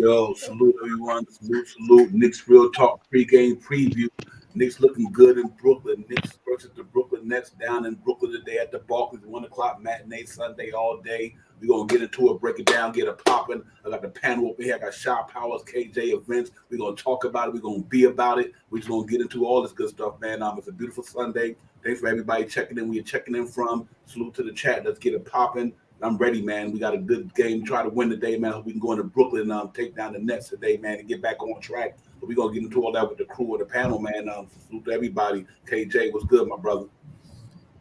Yo, salute everyone. Salute, salute. Knicks Real Talk pregame preview. Knicks looking good in Brooklyn. Knicks versus the Brooklyn Nets down in Brooklyn today at the Barclays. 1 o'clock matinee Sunday all day. We're going to get into it, break it down, get it popping. I got the panel over here. I got Shaw Powers, KJ Events. We're going to talk about it. We're going to be about it. We're just going to get into all this good stuff, man. It's a beautiful Sunday. Thanks for everybody checking in. Where you're checking in from. Salute to the chat. Let's get it popping. I'm ready, man. We got a good game. Try to win today, man. Hope we can go into Brooklyn and take down the Nets today, man, and get back on track. But we're going to get into all that with the crew of the panel, man. Salute to everybody. KJ, what's good, my brother?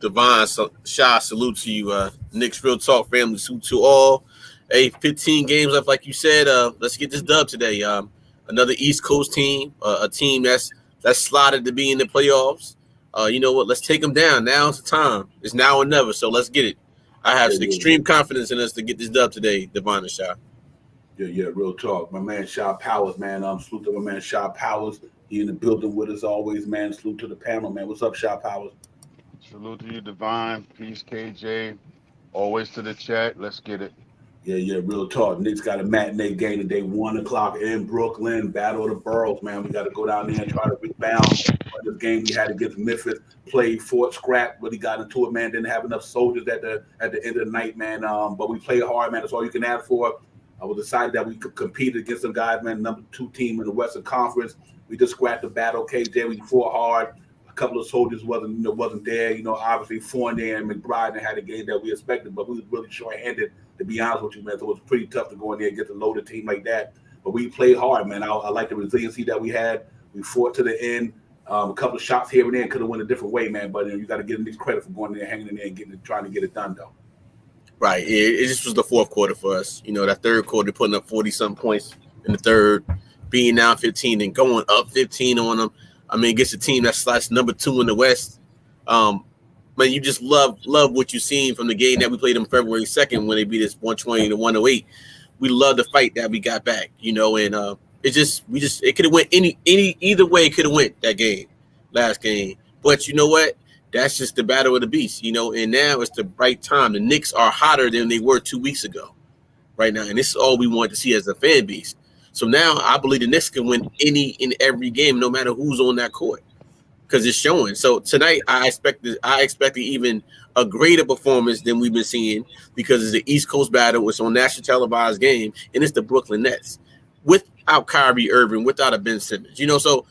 Devon, Shaw, salute to you. Knicks Real Talk family, salute to all. Hey, 15 games left, like you said. Let's get this dub today. Another East Coast team, a team that's slotted to be in the playoffs. You know what? Let's take them down. Now's the time. It's now or never, so let's get it. I have extreme confidence in us to get this dub today, Devon and Shaw. Yeah, real talk. My man Shaw Powers, man. Salute to my man Shaw Powers. He in the building with us always, man. Salute to the panel, man. What's up, Shaw Powers? Salute to you, Devon. Peace, KJ. Always to the chat. Let's get it. Yeah, real talk. Knicks got a matinee game today, 1 o'clock in Brooklyn. Battle of the Boroughs, man. We got to go down there and try to rebound. This game we had against Memphis, played Fort Scrap, really got into it, man. Didn't have enough soldiers at the end of the night, man. But we played hard, man. That's all you can ask for. I was excited that we could compete against some guys, man. Number 2 team in the Western Conference. We just scrapped the battle, KJ. We fought hard. A couple of soldiers wasn't there. Obviously Fournier and McBride had a game that we expected, but we was really short-handed, to be honest with you, man. So it was pretty tough to go in there and get a loaded team like that. But we played hard, man. I like the resiliency that we had. We fought to the end. A couple of shots here and there could have went a different way, man. But you got to give them these credit for going there, hanging in there, and trying to get it done, though. Right. It just was the fourth quarter for us. That third quarter, putting up 40-something points in the third, being down 15 and going up 15 on them. I mean, against a team that's number 2 in the West. Man, you just love what you've seen from the game that we played on February 2nd when they beat us 120-108. We love the fight that we got back, and it could have went either way. It could have went that game, last game. But you know what? That's just the battle of the beast, and now it's the right time. The Knicks are hotter than they were 2 weeks ago, right now, and this is all we want to see as a fan base. So now I believe the Knicks can win any and every game, no matter who's on that court, because it's showing. So tonight I expect even a greater performance than we've been seeing, because it's the East Coast battle. It's on national televised game, and it's the Brooklyn Nets without Kyrie Irving, without a Ben Simmons. So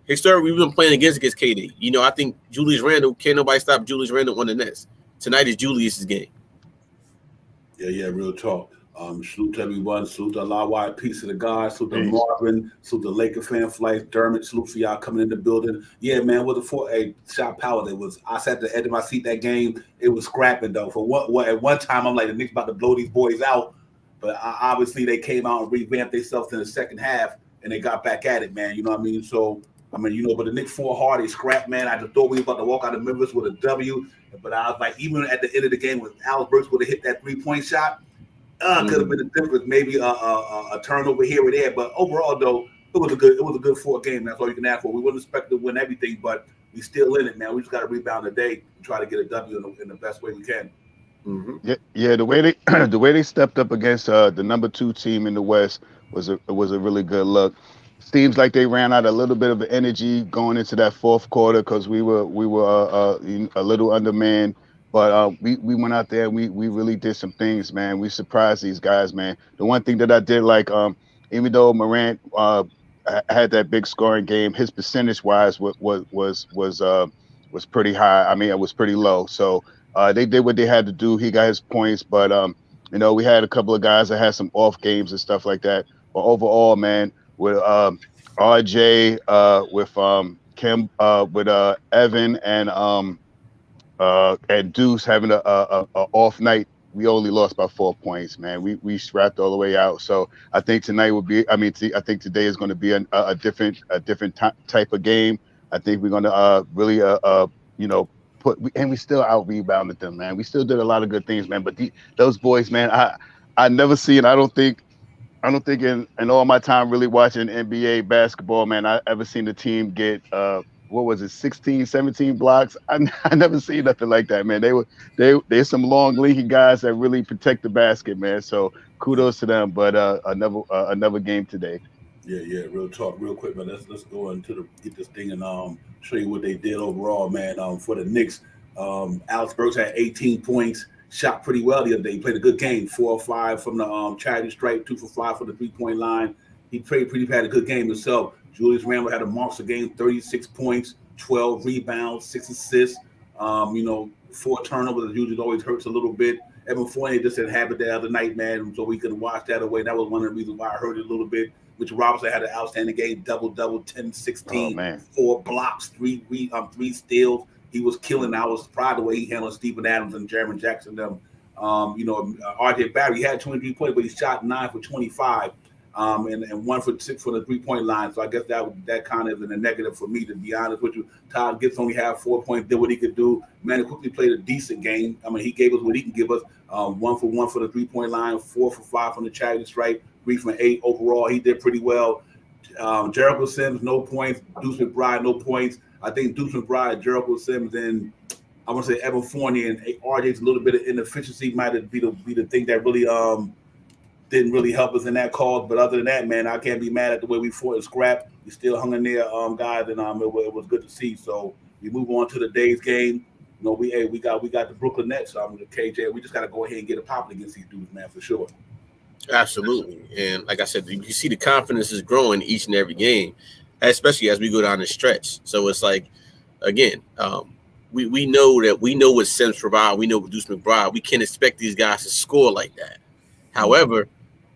historically we've been playing against KD. I think Julius Randle, can't nobody stop Julius Randle on the Nets. Tonight is Julius's game. Yeah, real talk. Salute to everyone. Salute to Allah Wide, peace to the guys. Salute to Marvin. Salute to Laker fan flights. Dermot, salute for y'all coming in the building. Yeah, man, with the shot power, I sat at the edge of my seat that game. It was scrapping though. For what at one time I'm like, the Knicks about to blow these boys out, but obviously they came out and revamped themselves in the second half and they got back at it, man. You know what I mean? So but the Knicks fought hard. They scrapped, man. I just thought we were about to walk out of Memphis with a W, but I was like, even at the end of the game, when Alex Burks would have hit that 3-point shot. Could have been a difference, maybe a turnover here or there, but overall though, it was a good 4 game. That's all you can ask for. We wouldn't expect to win everything, but we still in it, man. We just got to rebound today and try to get a W in the best way we can. Mm-hmm. Yeah. The way they stepped up against the number 2 team in the West was a really good look. Seems like they ran out a little bit of energy going into that fourth quarter because we were a little undermanned. But we went out there and we really did some things, man. We surprised these guys, man. The one thing that I did like, even though Morant had that big scoring game, his percentage wise was pretty high. I mean, it was pretty low. So they did what they had to do. He got his points, but we had a couple of guys that had some off games and stuff like that. But overall, man, with RJ, with Kim, with Evan and Deuce having a off night, we only lost by 4 points, man. We strapped all the way out. So I think tonight would be. I think today is going to be a different type of game. I think we're going to really we still out rebounded them, man. We still did a lot of good things, man. But those boys, man, I never see, and I don't think in all my time really watching NBA basketball, man, I ever seen the team get what was it, 16, 17 blocks. I never seen nothing like that, man. They're some long, leaky guys that really protect the basket, man. So kudos to them. But another game today. Yeah, real talk, real quick, man. Let's go into get this thing and show you what they did overall, man. For the Knicks, Alex Burks had 18 points, shot pretty well the other day. He played a good game, 4 or 5 from the charity stripe, 2 for 5 from the 3-point line. He had a good game himself. Julius Randle had a monster game, 36 points, 12 rebounds, 6 assists. 4 turnovers. Usually always hurts a little bit. Evan Fournier just had habit the other night, man, so we could wash that away. That was one of the reasons why I hurt it a little bit. Mitch Robinson had an outstanding game, double, 10, 16, 4 blocks, 3 steals. He was killing. I was proud of the way he handled Stephen Adams and Jeremy Jackson. Them, RJ Barry had 23 points, but he shot 9 for 25, and 1 for 6 for the 3-point line. So I guess that kind of is a negative for me, to be honest with you. Todd Gibson only had 4 points, did what he could do. Man, he quickly played a decent game. I mean, he gave us what he can give us. 1 for 1 for the 3-point line, 4 for 5 from the charity stripe, 3 from 8 overall. He did pretty well. Jericho Sims, no points. Deuce McBride, no points. I think Deuce McBride, Jericho Sims, and I want to say Evan Fournier and RJ's a little bit of inefficiency might be the thing that really didn't really help us in that cause. But other than that, man, I can't be mad at the way we fought and scrapped. We still hung in there, guys, and it was good to see. So we move on to the day's game. We got the Brooklyn Nets. With KJ, we just got to go ahead and get a pop against these dudes, man, for sure. Absolutely. And like I said, you see the confidence is growing each and every game, especially as we go down the stretch. So it's like, again, we know what Sims provide. We know what Deuce McBride. We can't expect these guys to score like that. However,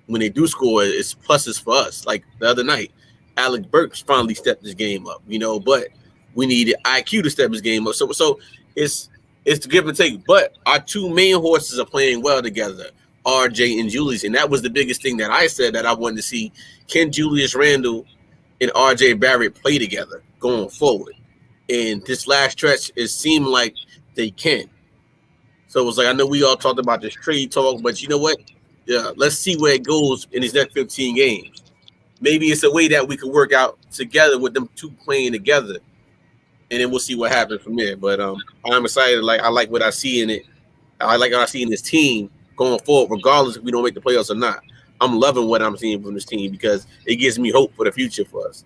when they do score, it's pluses for us. Like the other night, Alec Burks finally stepped his game up, but we needed IQ to step his game up. So it's the give and take. But our 2 main horses are playing well together, RJ and Julius. And that was the biggest thing that I said that I wanted to see. Can Julius Randle and RJ Barrett play together going forward? And this last stretch, it seemed like they can. So it was like, I know we all talked about this trade talk, but you know what? Yeah, let's see where it goes in these next 15 games. Maybe it's a way that we could work out together with them 2 playing together, and then we'll see what happens from there. But I'm excited. Like, I like what I see in it. I like what I see in this team going forward, regardless if we don't make the playoffs or not. I'm loving what I'm seeing from this team because it gives me hope for the future for us.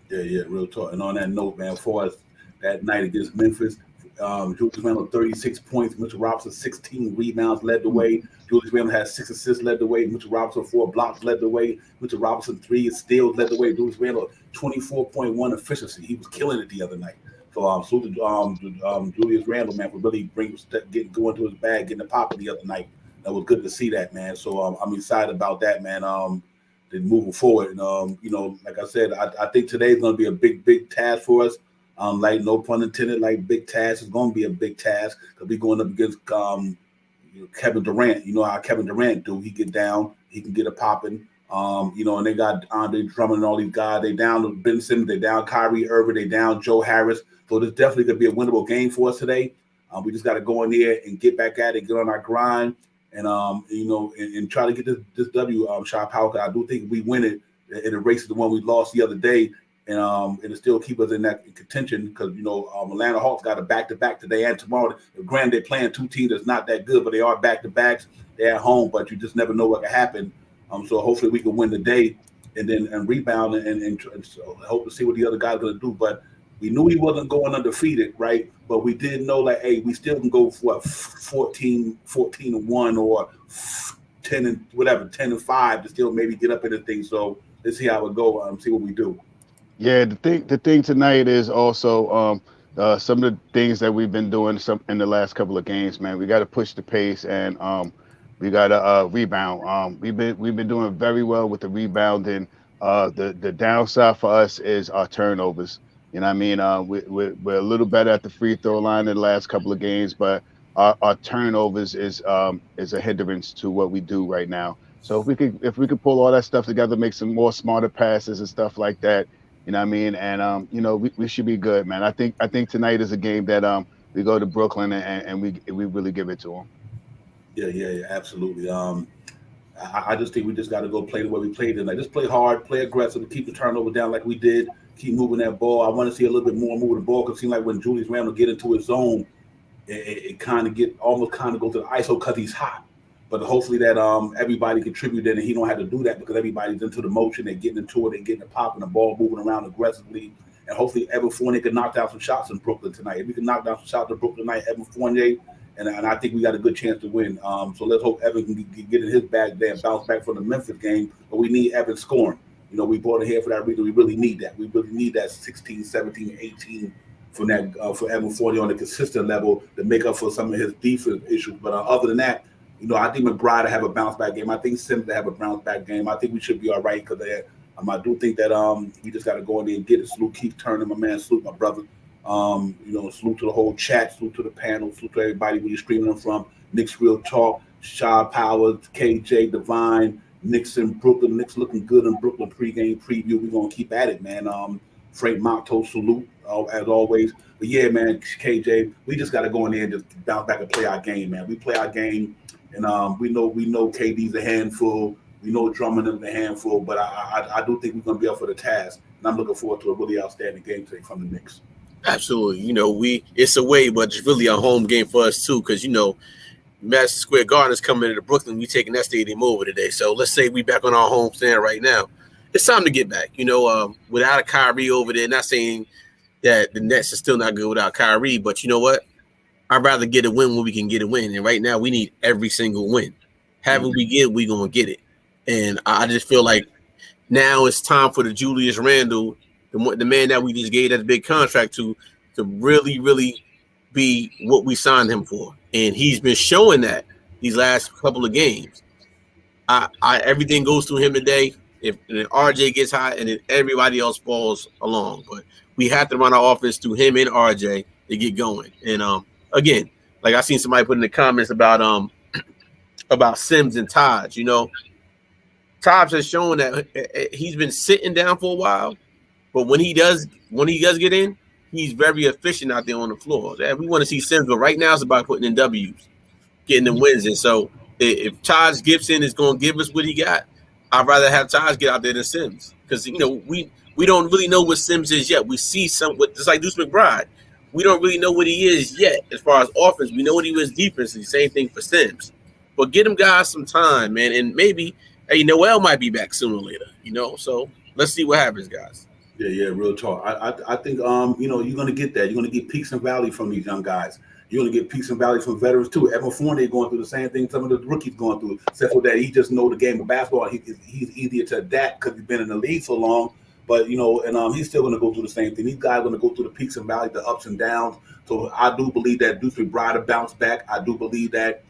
Yeah, real talk. And on that note, man, for us that night against Memphis, Julius Randle 36 points, Mitchell Robinson 16 rebounds led the way. Julius Randle had 6 assists led the way. Mitchell Robinson 4 blocks led the way. Mitchell Robinson 3 steals led the way. Julius Randle 24.1 efficiency. He was killing it the other night. So salute Julius Randle, man, for really going to his bag, getting the pop the other night. That was good to see that, man. So I'm excited about that, man. Then moving forward, like I said, I think today's going to be a big task for us. Like no pun intended, like big task is going to be a big task because we're going up against Kevin Durant. You know how Kevin Durant do. He get down, he can get it popping. And they got Andre Drummond and all these guys. They down Ben Simmons, they down Kyrie Irving, they down Joe Harris. So this definitely could be a winnable game for us today. We just got to go in there and get back at it, get on our grind, and and try to get this W shot power. Because I do think if we win it, it erases the one we lost the other day. And it'll still keep us in that contention because Atlanta Hawks got a back-to-back today and tomorrow. Granted, they're playing 2 teams that's not that good, but they are back-to-backs. They're at home, but you just never know what can happen. So hopefully we can win today and rebound and so hope to see what the other guys are going to do. But we knew he wasn't going undefeated, right? But we did know like, hey, we still can go for 14-1 or 10-5 to still maybe get up in the thing. So let's see how it go. See what we do. Yeah, the thing tonight is also some of the things that we've been doing in the last couple of games, man. We got to push the pace and we got to rebound. We've been doing very well with the rebounding. The downside for us is our turnovers. You know what I mean? We're a little better at the free throw line in the last couple of games, but our turnovers is a hindrance to what we do right now. So if we could pull all that stuff together, make some more smarter passes and stuff like that, you know what I mean? And we should be good, man. I think tonight is a game that we go to Brooklyn and we really give it to them. Yeah, absolutely. I just think we just got to go play the way we played tonight. Just play hard, play aggressive, keep the turnover down like we did. keep moving that ball. I want to see a little bit more moving the ball because it seems like when Julius Randle get into his zone, it kind of almost go to the ISO because he's hot. But hopefully that everybody contributed and he don't have to do that because everybody's into the motion. They're getting into it. They're getting it popping, the ball moving around aggressively. And hopefully Evan Fournier can knock down some shots in Brooklyn tonight. If we can knock down some shots in Brooklyn tonight, Evan Fournier, and I think we got a good chance to win. So let's hope Evan can get in his bag there and bounce back from the Memphis game. But we need Evan scoring. You know, we brought him here for that reason. We really need that. We really need that 16, 17, 18 from that for Evan Fournier on a consistent level to make up for some of his defense issues. But other than that, you know, I think McBride will have a bounce back game. I think Sims will have a bounce back game. I think we should be all right because I do think that we just got to go in there and get it. Salute Keith Turner, my man. Salute my brother. You know, salute to the whole chat. Salute to the panel. Salute to everybody where you're streaming them from. Knicks Real Talk, Shaw Powers, KJ Divine, Knicks in Brooklyn. Knicks looking good in Brooklyn pregame preview. We're going to keep at it, man. Frank Monto, salute, as always. But yeah, man, KJ, we just got to go in there and just bounce back and play our game, man. We play our game, and we know KD's a handful. We know Drummond is a handful, but I do think we're going to be up for the task. And I'm looking forward to a really outstanding game today from the Knicks. Absolutely. You know, it's away, but it's really a home game for us, too, because, you know, Madison Square Garden is coming into Brooklyn. We taking that stadium over today. So let's say we back on our home stand right now. It's time to get back. You know, without a Kyrie over there, not saying that the Nets are still not good without Kyrie, but you know what? I'd rather get a win when we can get a win. And right now we need every single win. However we get it, we going to get it. And I just feel like now it's time for the Julius Randle, the man that we just gave that big contract to really, really be what we signed him for. And he's been showing that these last couple of games. Everything goes through him today. If RJ gets hot and then everybody else falls along. But we have to run our offense through him and RJ to get going. And again, like I seen somebody put in the comments about Sims and Taj, you know. Taj has shown that he's been sitting down for a while, but when he does get in, he's very efficient out there on the floor. We want to see Sims, but right now it's about putting in W's, getting them wins. And so if Taj Gibson is going to give us what he got, I'd rather have Taj get out there than Sims because, you know, we don't really know what Sims is yet. We see just like Deuce McBride. We don't really know what he is yet as far as offense. We know what he was defensively. Same thing for Sims. But get them guys some time, man, and maybe Noel might be back sooner or later, you know. So let's see what happens, guys. Yeah, real talk. I think you know, you're gonna get that. You're gonna get peaks and valleys from these young guys. You're gonna get peaks and valleys from veterans too. Evan Fournier going through the same thing some of the rookies going through, except for that he just know the game of basketball. He's easier to adapt because he's been in the league so long. But you know, and he's still gonna go through the same thing. These guys are gonna go through the peaks and valleys, the ups and downs. So I do believe that Deuce McBride will bounce back. I do believe that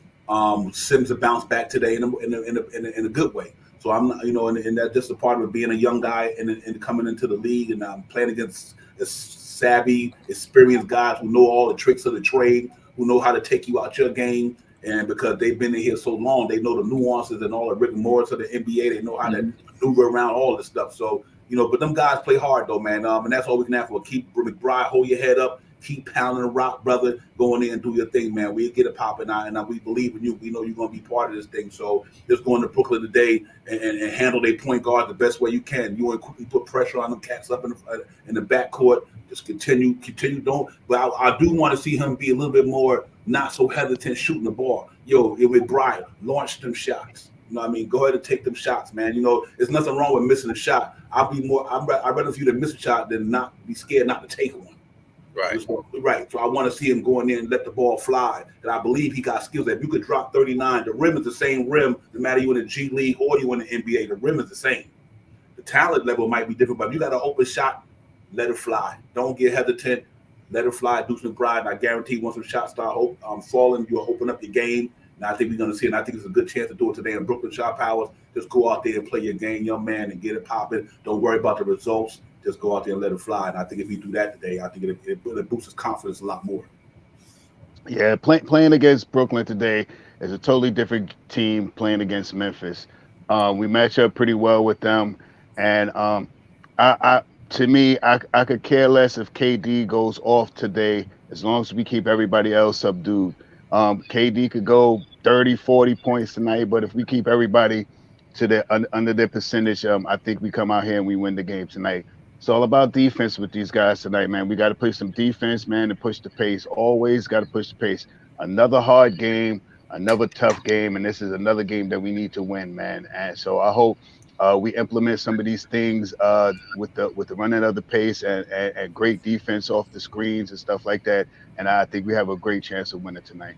Sims will bounce back today in a good way. So I'm not, you know, and that's just a part of it, being a young guy and coming into the league and playing against savvy, experienced guys who know all the tricks of the trade, who know how to take you out your game. And because they've been in here so long, they know the nuances and all the rigor mortis of the NBA. They know how to maneuver around all this stuff. So, you know, but them guys play hard though, man. And that's all we can have for. Keep McBride, hold your head up. Keep pounding the rock, brother. Go in there and do your thing, man. We get it popping out, and we believe in you. We know you're going to be part of this thing. So just go into Brooklyn today and handle their point guard the best way you can. You want to quickly put pressure on them cats up in the backcourt. Just continue. Don't. But I do want to see him be a little bit more not so hesitant shooting the ball. Yo, with Brian, launch them shots. You know what I mean? Go ahead and take them shots, man. You know, there's nothing wrong with missing a shot. I'd rather for you to miss a shot than not be scared not to take one. Right. So I want to see him go in there and let the ball fly. And I believe he got skills that if you could drop 39, the rim is the same rim, no matter you in the G League or you in the NBA, the rim is the same. The talent level might be different, but if you got an open shot, let it fly. Don't get hesitant. Let it fly. Deuce McBride, and I guarantee once some shots start falling, you'll open up your game. And I think we're going to see it. And I think it's a good chance to do it today in Brooklyn. Shaw Powers, just go out there and play your game, young man, and get it popping. Don't worry about the results. Just go out there and let it fly. And I think if you do that today, I think it boosts his confidence a lot more. Yeah, playing against Brooklyn today is a totally different team playing against Memphis. We match up pretty well with them. And to me, I could care less if KD goes off today as long as we keep everybody else subdued. KD could go 30, 40 points tonight, but if we keep everybody to under their percentage, I think we come out here and we win the game tonight. It's all about defense with these guys tonight, man. We got to play some defense, man, to push the pace. Always got to push the pace. Another hard game, another tough game, and this is another game that we need to win, man. And so I hope we implement some of these things with the running of the pace and great defense off the screens and stuff like that. And I think we have a great chance of winning tonight.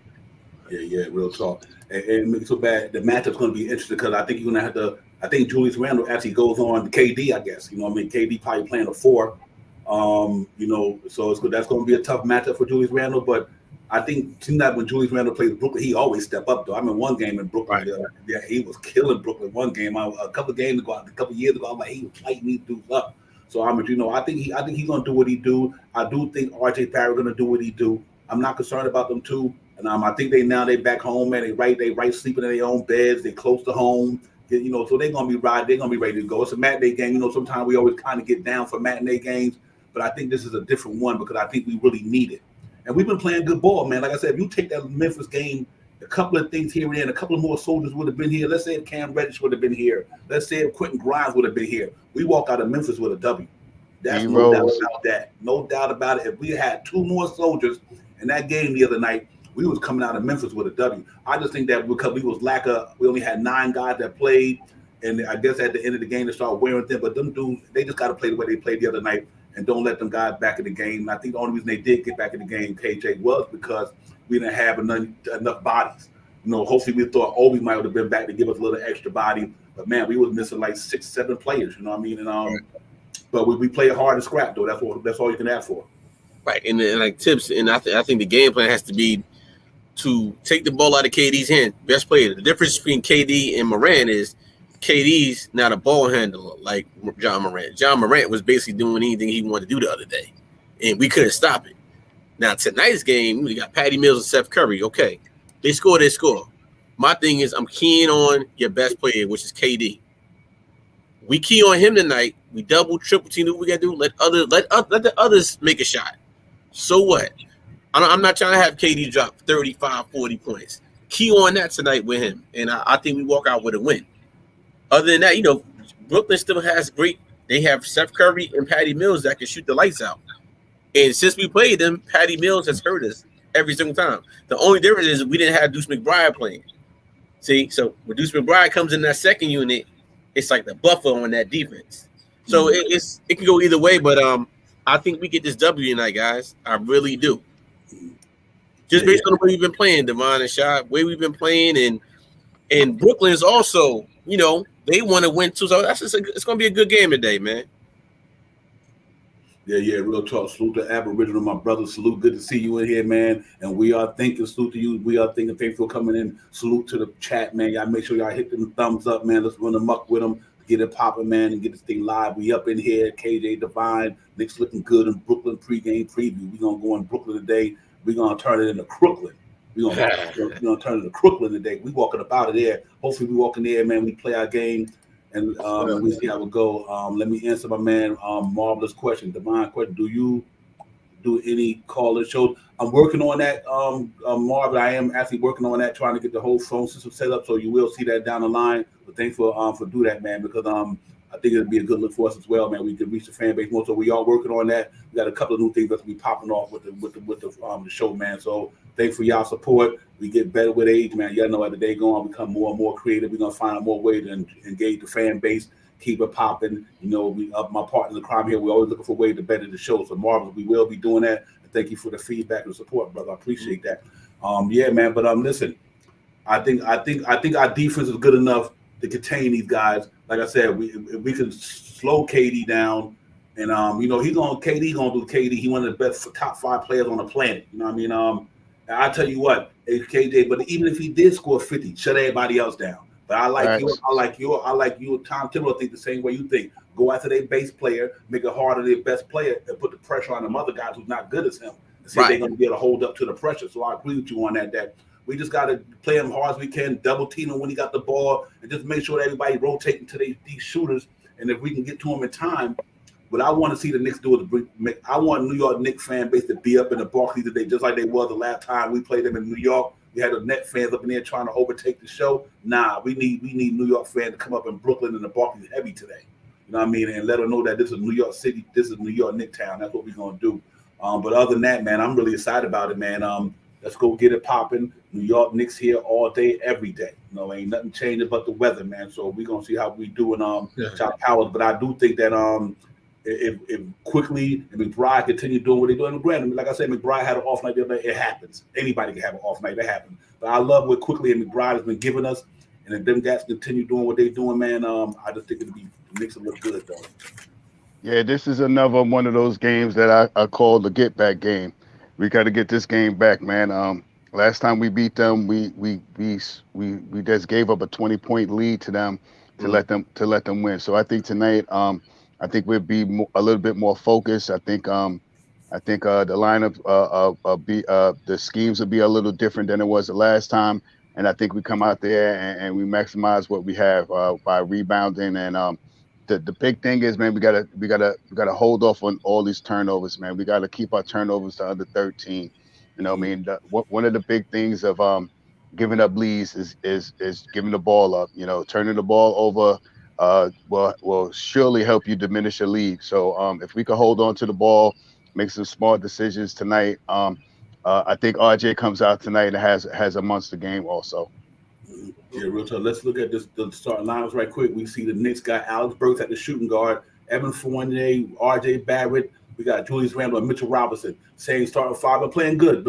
Yeah, real talk. And make it so bad. The matchup's going to be interesting because I think you're going to have to. I think Julius Randle actually goes on KD, I guess. You know what I mean? KD probably playing a 4. You know, so that's going to be a tough matchup for Julius Randle. But I think seems like when Julius Randle plays Brooklyn, he always step up, though. I mean, one game in Brooklyn, right. He was killing Brooklyn. One game, a couple of games ago, a couple of years ago, I was like, he was lighting these dudes up. So I mean, you know, I think he's going to do what he do. I do think RJ Barrett going to do what he do. I'm not concerned about them too. And I think they back home, man. They right sleeping in their own beds. They close to home. You know, so they're gonna be ready to go. It's a matinee game. You know, sometimes we always kind of get down for matinee games, but I think this is a different one because I think we really need it. And we've been playing good ball, man. Like I said, if you take that Memphis game, a couple of things here and there, a couple of more soldiers would have been here. Let's say if Cam Reddish would have been here. Let's say if Quentin Grimes would have been here. We walk out of Memphis with a W. That's no doubt about that. No doubt about it. If we had 2 more soldiers in that game the other night, we was coming out of Memphis with a W. I just think that because we only had 9 guys that played, and I guess at the end of the game they started wearing them. But them dudes, they just got to play the way they played the other night, and don't let them guys back in the game. And I think the only reason they did get back in the game, KJ, was because we didn't have enough bodies. You know, hopefully we thought Obi might have been back to give us a little extra body, but man, we was missing like 6, 7 players. You know what I mean? And but we play hard and scrap though. That's all you can ask for. Right, and like tips, and I think the game plan has to be to take the ball out of KD's hand. Best player. The difference between KD and Morant is KD's not a ball handler like John Morant. John Morant was basically doing anything he wanted to do the other day, and we couldn't stop it. Now, tonight's game, we got Patty Mills and Seth Curry. Okay, they score. My thing is I'm keying on your best player, which is KD. We key on him tonight. We double, triple team. What we got to do? Let the others make a shot. So what? I'm not trying to have KD drop 35, 40 points. Key on that tonight with him, and I think we walk out with a win. Other than that, you know, Brooklyn still has they have Seth Curry and Patty Mills that can shoot the lights out. And since we played them, Patty Mills has hurt us every single time. The only difference is we didn't have Deuce McBride playing. See, so when Deuce McBride comes in that second unit, it's like the buffer on that defense. So it can go either way, but I think we get this W tonight, guys. I really do. Just based on the way we've been playing, Devon and Shy, way we've been playing, and Brooklyn's also, you know, they want to win too. So it's going to be a good game today, man. Yeah, real talk. Salute to Aboriginal, my brother. Salute, good to see you in here, man. And we are thinking, salute to you. We are thinking, thanks for coming in. Salute to the chat, man. Y'all make sure y'all hit them thumbs up, man. Let's run them up with them. Get it popping, man, and get this thing live. We up in here. KJ Divine. Knicks looking good in Brooklyn pregame preview. We're going to go in Brooklyn today. We're going to turn it into Crooklyn. We're gonna turn it to Crooklyn today. We walking up out of there. Hopefully we walk in there, man. We play our game and we see how it go. Let me answer my man marvelous question. Divine question. Do you do any call and shows? I'm working on that, Marvin. I am actually working on that, trying to get the whole phone system set up. So you will see that down the line. But thanks for do that, man, because I think it'll be a good look for us as well, man. We can reach the fan base more. So we are working on that. We got a couple of new things that's be popping off with the show, man. So thanks for y'all support. We get better with age, man. Y'all know as the day go on, we become more and more creative. We're gonna find more ways to engage the fan base, keep it popping. You know, my partner in the crime here. We're always looking for ways to better the show. So Marvin, we will be doing that. And thank you for the feedback and support, brother. I appreciate that. Yeah, man. But listen, I think our defense is good enough to contain these guys. Like I said, we can slow KD down, and you know KD gonna do KD. He one of the best top 5 players on the planet. You know what I mean? I tell you what, KJ. But even if he did score 50, shut everybody else down. But I like you. Tom Thibodeau think the same way you think. Go after their base player, make it harder their best player, and put the pressure on them other guys who's not good as him. And see if they're gonna be able to hold up to the pressure. So I agree with you on that. That we just got to play him hard as we can, double team him when he got the ball, and just make sure that everybody rotating to these shooters. And if we can get to him in time, what I want to see the Knicks do is I want New York Knicks fan base to be up in the Barclays today, just like they was the last time we played them in New York. We had the Net fans up in there trying to overtake the show. Nah, we need New York fans to come up in Brooklyn and the Barclays heavy today. You know what I mean? And let them know that this is New York City, this is New York Knicks town. That's what we're gonna do. But other than that, man, I'm really excited about it, man. Let's go get it popping. New York Knicks here all day, every day. You know, ain't nothing changing but the weather, man. So we're gonna see how we do in Chop Powers. But I do think that if Quickly and McBride continue doing what they're doing, granted, like I said, McBride had an off night the other day. It happens. Anybody can have an off night. That happens. But I love what Quickly and McBride has been giving us. And if them guys continue doing what they're doing, man, I just think it'll be the Knicks will look good, though. Yeah, this is another one of those games that I call the get back game. We got to get this game back, man. Last time we beat them, we just gave up a 20-point lead to them to let them win. So I think tonight, I think we'll be a little bit more focused. I think the lineup the schemes will be a little different than it was the last time, and I think we come out there and we maximize what we have by rebounding. And the big thing is, man, we gotta hold off on all these turnovers, man. We gotta keep our turnovers to under 13. You know what I mean? One of the big things of giving up leads is giving the ball up. You know, turning the ball over will surely help you diminish a lead. So if we can hold on to the ball, make some smart decisions tonight, I think RJ comes out tonight and has a monster game also. Yeah, real tough. Let's look at the starting lineups right quick. We see the Knicks got Alex Burks at the shooting guard, Evan Fournier, RJ Barrett. We got Julius Randle and Mitchell Robinson. Same starting five. Been playing good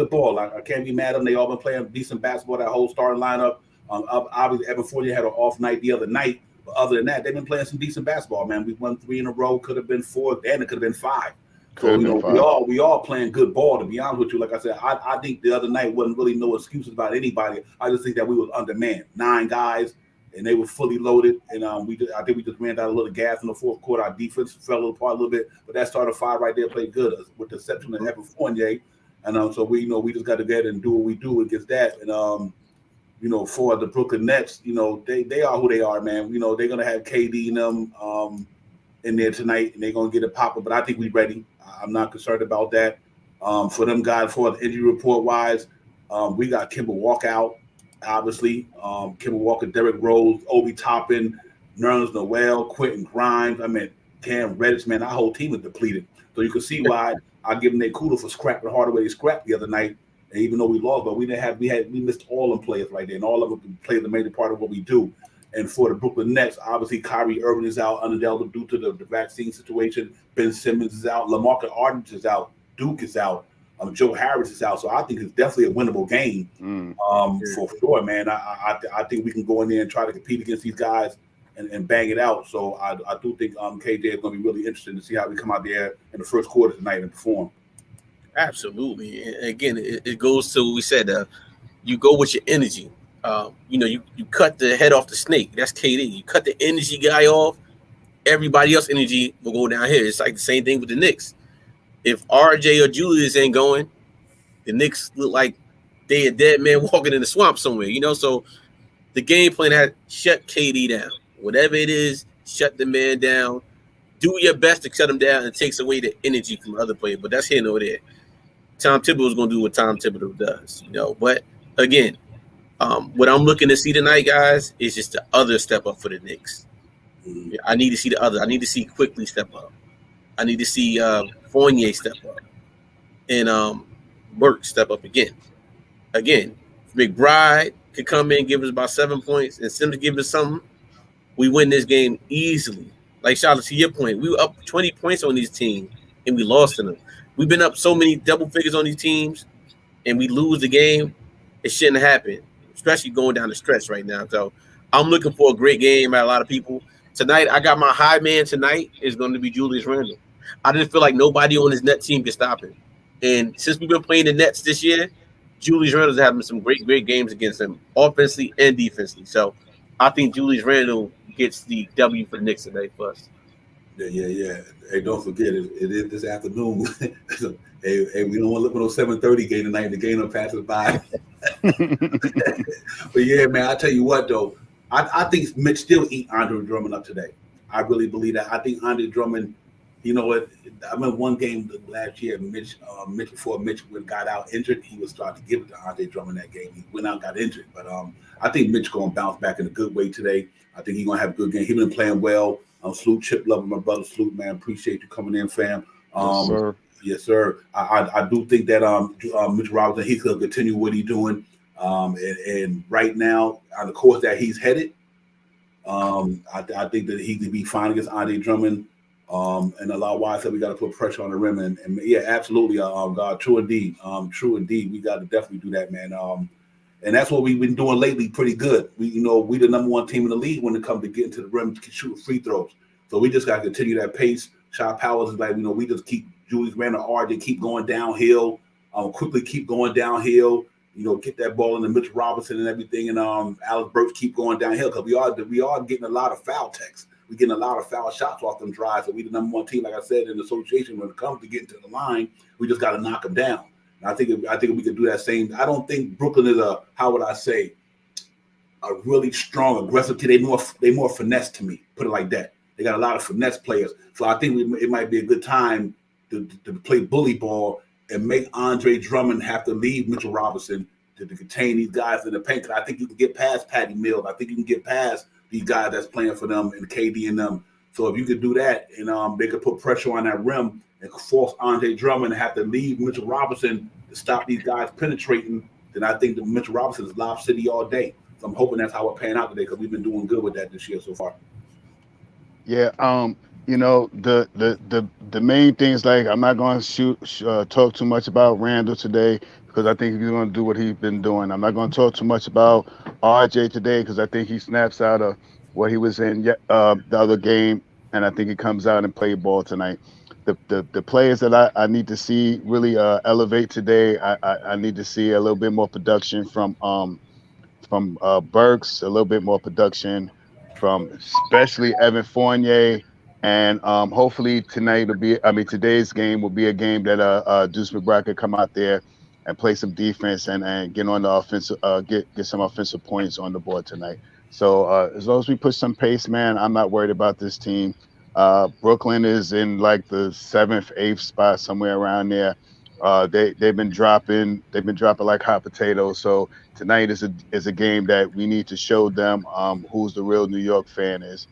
ball. I can't be mad at them. They all been playing decent basketball, that whole starting lineup. Obviously, Evan Fournier had an off night the other night. But other than that, they've been playing some decent basketball, man. We won 3 in a row. Could have been 4, and it could have been 5. So, you know, we all playing good ball, to be honest with you. Like I said, I think the other night wasn't really no excuses about anybody. I just think that we was undermanned. 9 guys, and they were fully loaded. And I think we just ran out a little gas in the fourth quarter. Our defense fell apart a little bit, but that starting 5 right there played good, with the exception of Evan Fournier. And so we just got to get and do what we do against that. And you know, for the Brooklyn Nets, you know, they are who they are, man. You know, they're gonna have KD and them in there tonight, and they're gonna get it popping. But I think we're ready. I'm not concerned about that. For them guys, for the injury report wise, we got Kemba Walker out, obviously. Kemba Walker, Derrick Rose, Obi Toppin, Nerlens Noel, Quentin Grimes. I mean, Cam Reddish, man, our whole team is depleted. So you can see why I give them their kudos for scrapping the harder way they scrapped the other night. And even though we lost, but we missed all them players right there, and all of them played the major part of what we do. And for the Brooklyn Nets, obviously Kyrie Irving is out, unavailable due to the vaccine situation. Ben Simmons is out, LaMarcus Aldridge is out, Duke is out, Joe Harris is out. So I think it's definitely a winnable game for sure, man. I think we can go in there and try to compete against these guys and bang it out. So I do think KJ is going to be really interesting to see how we come out there in the first quarter tonight and perform. Absolutely. And again, it goes to what we said. You go with your energy. You know, you cut the head off the snake. That's KD. You cut the energy guy off, everybody else energy will go down here. It's like the same thing with the Knicks. If RJ or Julius ain't going, the Knicks look like they a dead man walking in the swamp somewhere, you know? So the game plan had shut KD down. Whatever it is, shut the man down. Do your best to shut him down, and it takes away the energy from other players. But that's here nor there. Tom Thibodeau is going to do what Tom Thibodeau does, you know? But again, what I'm looking to see tonight, guys, is just the other step up for the Knicks. I need to see the other. I need to see Quickly step up. I need to see Fournier step up, and Burke step up again. Again, McBride could come in and give us about 7 points, and Simmons give us something. We win this game easily. Like Charlotte, to your point, we were up 20 points on these teams, and we lost to them. We've been up so many double figures on these teams, and we lose the game. It shouldn't happen, especially going down the stretch right now. So I'm looking for a great game by a lot of people. Tonight, I got my high man tonight is going to be Julius Randle. I didn't feel like nobody on this net team could stop him. And since we've been playing the Nets this year, Julius Randle's having some great games against them, offensively and defensively. So I think Julius Randle gets the W for the Knicks tonight for us. Yeah. Hey, don't forget, it is this afternoon. Hey, we don't want to look at those 7:30 game tonight. The game will pass us by. But yeah, man, I tell you what, though, I think Mitch still eat Andre Drummond up today. I really believe that. I think Andre Drummond, you know what? I remember one game last year, Mitch before Mitch got out injured, he was starting to give it to Andre Drummond that game. He went out and got injured. But I think Mitch going to bounce back in a good way today. I think he's going to have a good game. He's been playing well. Salute Chip Love, my brother. Salute, man. Appreciate you coming in, fam. Yes, sir. Yes, sir. I do think that Mitchell Robinson, he's going to continue what he's doing. And right now, on the course that he's headed, I think that he could be fine against Andre Drummond. And a lot of why said we got to put pressure on the rim. And yeah, absolutely. God, true indeed. True indeed. We got to definitely do that, man. And that's what we've been doing lately pretty good. We the number one team in the league when it comes to getting to the rim, shooting free throws. So we just got to continue that pace. Shot Powers is like, we just keep Julius Randle, RJ keep going downhill, quickly keep going downhill, get that ball in the Mitchell Robinson and everything. And Alex Burks keep going downhill because we are getting a lot of foul techs. We're getting a lot of foul shots off them drives. So we the number one team, like I said, in the association when it comes to getting to the line, we just got to knock them down. And I think we could do that same. I don't think Brooklyn is a really strong, aggressive team. They more finesse to me, put it like that. They got a lot of finesse players. So I think it might be a good time to play bully ball and make Andre Drummond have to leave Mitchell Robinson to contain these guys in the paint. Because I think you can get past Patty Mills. I think you can get past these guys that's playing for them and KD and them. So if you could do that and they could put pressure on that rim and force Andre Drummond to have to leave Mitchell Robinson to stop these guys penetrating, then I think that Mitchell Robinson is Lob City all day. So I'm hoping that's how we're paying out today because we've been doing good with that this year so far. Yeah, the main things, like, I'm not going to talk too much about Randall today because I think he's going to do what he's been doing. I'm not going to talk too much about RJ today because I think he snaps out of what he was in the other game, and I think he comes out and play ball tonight. The players that I need to see really elevate today, I need to see a little bit more production from Burks, a little bit more production from especially Evan Fournier, and hopefully today's game will be a game that Deuce McBride could come out there and play some defense and get on the offensive, get some offensive points on the board tonight. So as long as we push some pace, man, I'm not worried about this team. Brooklyn is in like the 7th, 8th spot, somewhere around there. They've been dropping like hot potatoes. So tonight is a game that we need to show them who's the real New York fan is.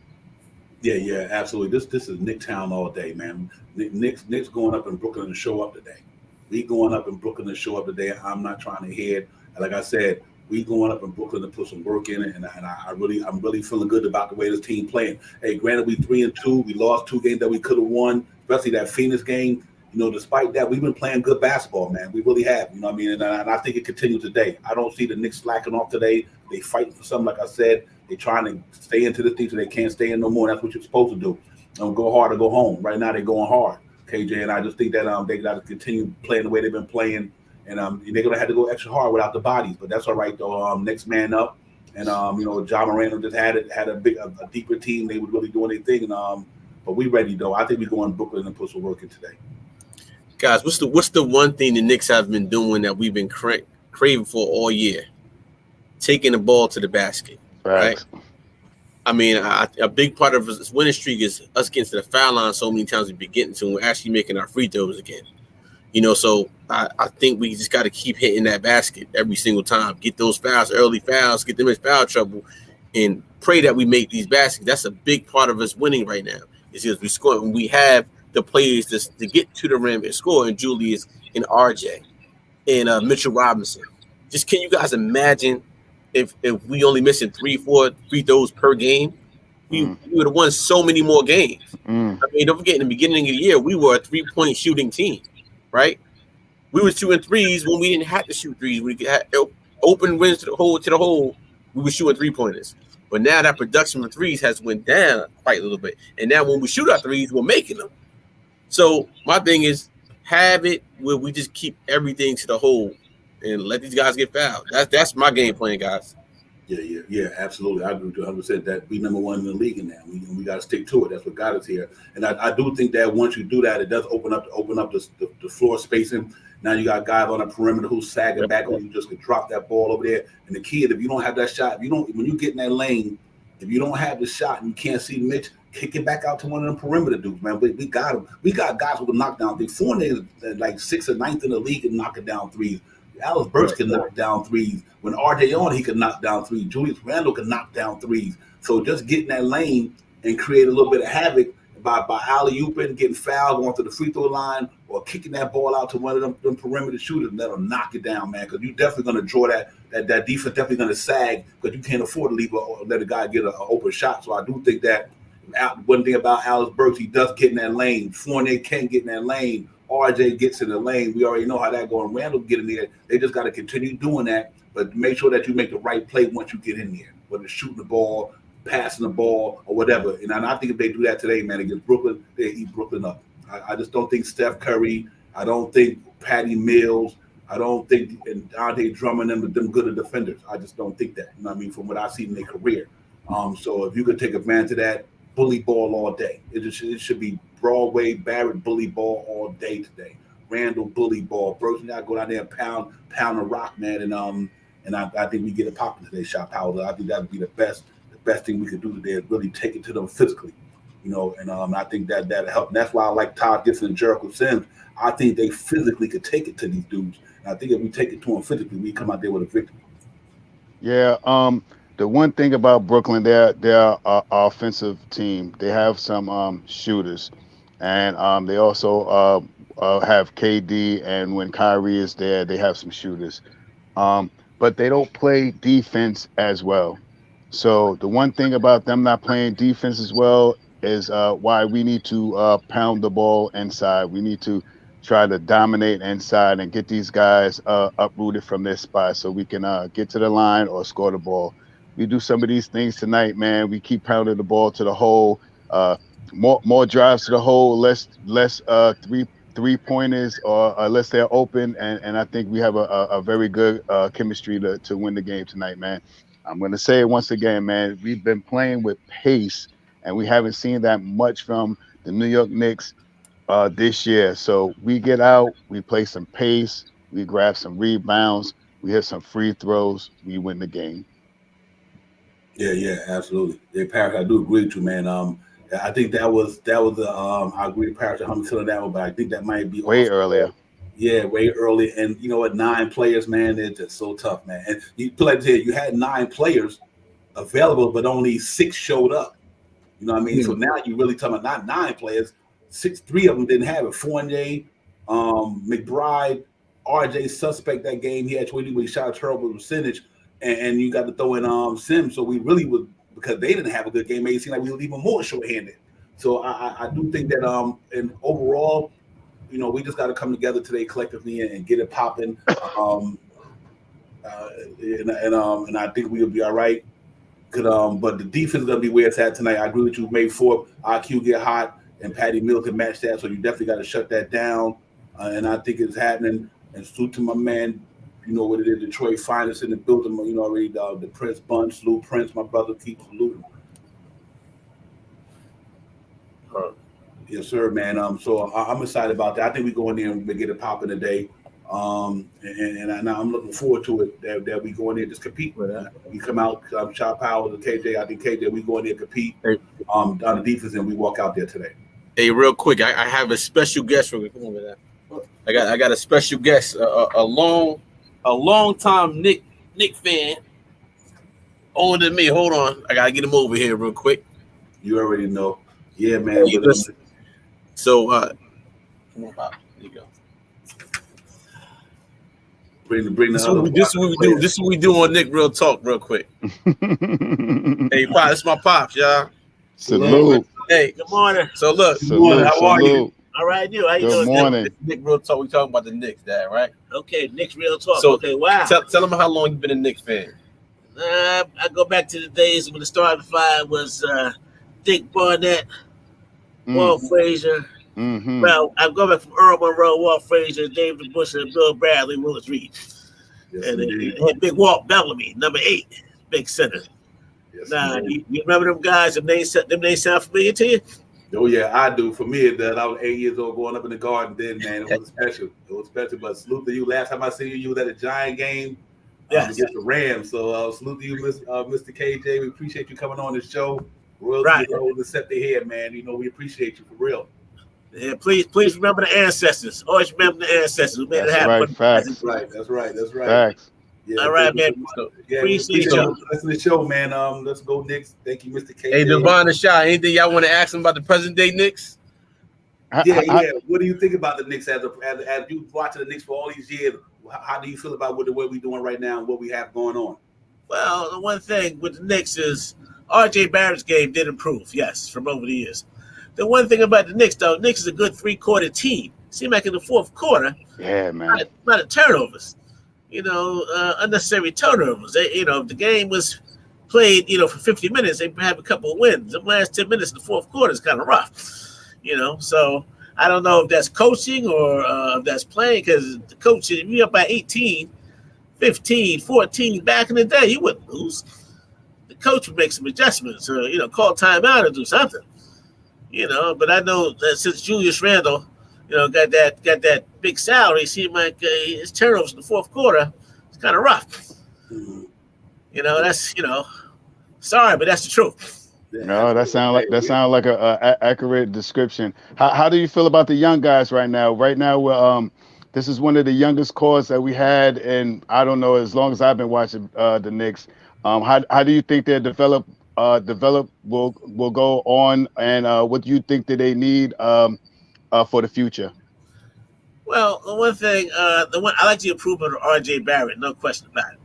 Yeah, absolutely. This is Knicks town all day, man. Knicks going up in Brooklyn to show up today. We going up in Brooklyn to show up today. I'm not trying to hear it. Like I said, we going up in Brooklyn to put some work in it, and I'm really feeling good about the way this team playing. Hey, granted, we 3-2. We lost 2 games that we could have won, especially that Phoenix game. Despite that, we've been playing good basketball, man. We really have. You know what I mean? And I think it continues today. I don't see the Knicks slacking off today. They fighting for something, like I said. They trying to stay into this thing so they can't stay in no more. That's what you're supposed to do. Go hard or go home. Right now, they're going hard, KJ. And I just think that they got to continue playing the way they've been playing. And they're going to have to go extra hard without the bodies. But that's all right, though. Next man up. And, John Moreno just had a deeper team. They were really doing their thing. But we ready, though. I think we're going to Brooklyn and put some work in today. Guys, what's the one thing the Knicks have been doing that we've been craving for all year? Taking the ball to the basket, right? I mean, a big part of this winning streak is us getting to the foul line so many times we've been getting to, and we're actually making our free throws again. So I think we just got to keep hitting that basket every single time. Get those fouls, early fouls, get them in foul trouble, and pray that we make these baskets. That's a big part of us winning right now. Is because we score when we have the players to get to the rim and score, and Julius and RJ and Mitchell Robinson. Just can you guys imagine if we only missing 3-4 free throws per game? We would have won so many more games. I mean, don't forget, in the beginning of the year, we were a 3-point shooting team, right? We were shooting threes when we didn't have to shoot threes. We had open wins to the hole. We were shooting 3-pointers. But now that production of threes has went down quite a little bit. And now when we shoot our threes, we're making them. So my thing is, have it where we just keep everything to the hole and let these guys get fouled. That's my game plan, guys. Yeah, absolutely. I agree with you 100% that we number one in the league in that. We got to stick to it. That's what got us here. And I do think that once you do that, it does open up the floor spacing. Now you got guys on the perimeter who's sagging back, and you just can drop that ball over there. And the key is, if you don't have that shot, when you get in that lane, if you don't have the shot and you can't see Mitch, kick it back out to one of them perimeter dudes, man. We got them. We got guys who can knock down threes. Fournier is like 6th or 9th in the league and knocking down threes. Alex Burks can knock down threes. When RJ on, he can knock down threes. Julius Randle can knock down threes. So just get in that lane and create a little bit of havoc by alley-ooping, getting fouled, going to the free throw line, or kicking that ball out to one of them perimeter shooters, and that'll knock it down, man. Because you're definitely going to draw that defense, definitely going to sag, because you can't afford to let a guy get an open shot. So I do think that one thing about Alex Burks, he does get in that lane. Fournier can't get in that lane. RJ gets in the lane. We already know how that going. Randall get in there. They just got to continue doing that, but make sure that you make the right play once you get in there, whether it's shooting the ball, passing the ball, or whatever. And I think if they do that today, man, against Brooklyn, they eat Brooklyn up. I just don't think Steph Curry, I don't think Patty Mills, I don't think Andre Drummond and them good defenders. I just don't think that. You know what I mean? From what I've seen in their career. So if you could take advantage of that, bully ball all day. It should be Broadway, Barrett bully ball all day today. Randall bully ball. Burks, you gotta go down there and pound a rock, man. And I think we get it popping today, Shot Power. I think that would be the best thing we could do today is really take it to them physically, you know. And I think that'll help. And that's why I like Todd Gibson and Jericho Sims. I think they physically could take it to these dudes. And I think if we take it to them physically, we come out there with a victory. Yeah. The one thing about Brooklyn, they're an offensive team. They have some shooters, and they also have KD. And when Kyrie is there, they have some shooters. But they don't play defense as well. So the one thing about them not playing defense as well is why we need to pound the ball inside. We need to try to dominate inside and get these guys uprooted from their spot so we can get to the line or score the ball. We do some of these things tonight, man. We keep pounding the ball to the hole, more drives to the hole, less three pointers, or unless they're open. And I think we have a very good chemistry to win the game tonight, man. I'm going to say it once again, man. We've been playing with pace, and we haven't seen that much from the New York Knicks this year. So we get out, we play some pace, we grab some rebounds, we hit some free throws, we win the game. Yeah, absolutely. Yeah, Parrish, I do agree with you, man. I think that was I agree with Parrish 100% on that one, but I think that might be way earlier. Yeah, way early. And you know what, 9 players, man, they're just so tough, man. And you had 9 players available, but only 6 showed up. You know what I mean? So now you really talking about not 9 players, 3 of them didn't have it. Fournier, McBride, RJ suspect that game. He had 20, but he shot a terrible percentage. And you got to throw in Sims. So we really would, because they didn't have a good game, made it seem like we were even more short-handed. So I do think that and overall, you know, we just got to come together today collectively and get it popping. And I think we'll be all right. But the defense is going to be where it's at tonight. I agree with you. May 4th, IQ get hot, and Patty Mills can match that. So you definitely got to shut that down. And I think it's happening. And salute to my man, you know what it is, Detroit Finest in the building. You know already, the Prince Bunch, Lou Prince, my brother, keep saluting. Yes, sir, man. So I'm excited about that. I think we go in there and we get it popping today. And I'm looking forward to it that we go in there and just compete. We come out, Shot Power to KJ. I think KJ, we go in there and compete on the defense, and we walk out there today. Hey, real quick, I have a special guest. Come over there. I got a special guest, a long time Nick fan, older than me. Hold on, I gotta get him over here real quick. You already know, yeah, man. So, come on, Bob. There you go. Bring this is what we do on Nick Real Talk, real quick. Hey, Pop, this is my pops, y'all. Salute. Hey, good morning. So look, salute, how are you? All right, how you doing? Good morning. Nick Real Talk. We talking about the Knicks, Dad, right? Okay, Knicks Real Talk. So, okay, wow. Tell them how long you've been a Knicks fan. I go back to the days when the starting five was Dick Barnett, Walt Frazier. Mm-hmm. Well, I go back from Earl Monroe, Walt Frazier, David Bush, and Bill Bradley, Willis Reed. Yes, and Big Walt Bellamy, number 8, big center. Yes, now, you remember them guys? Them names sound familiar to you? Oh, yeah, I do. For me, that I was 8 years old going up in the Garden then, man. It was special. It was special. But salute to you. Last time I seen you was at a Giant game against the Rams. So salute to you, Mr. KJ. We appreciate you coming on the show. Royalty to set the head, man. You know, we appreciate you for real. Yeah, please remember the ancestors. Always remember the ancestors. We made it happen. Right, facts. That's right. Facts. Yeah, All right, man. Yeah, Appreciate you. That's the show, man. Let's go, Knicks. Thank you, Mr. K. Hey, Devon and Shaw, anything y'all want to ask him about the present day Knicks? Yeah. What do you think about the Knicks as you watching the Knicks for all these years? How do you feel about what we're doing right now and what we have going on? Well, the one thing with the Knicks is R.J. Barrett's game did improve, yes, from over the years. The one thing about the Knicks, though, Knicks is a good three-quarter team. Seemed like in the fourth quarter, Yeah, man. a lot of turnovers, unnecessary turnovers. If the game was played, for 50 minutes, they have a couple of wins. The last 10 minutes in the fourth quarter is kind of rough, So I don't know if that's coaching or if that's playing, because the coach, if you're up by 18, 15, 14 back in the day, you wouldn't lose. The coach would make some adjustments or, call timeout or do something, But I know that since Julius Randle, got that big salary, it seemed like his turnovers in the fourth quarter, it's kind of rough. Mm-hmm. That's, sorry, but that's the truth. No, that sounds like a accurate description. How do you feel about the young guys right now? Right now, this is one of the youngest cores that we had, and I don't know, as long as I've been watching the Knicks. How do you think their develop will go on, and what do you think that they need for the future? Well, the one thing, I like the improvement of R.J. Barrett, no question about it.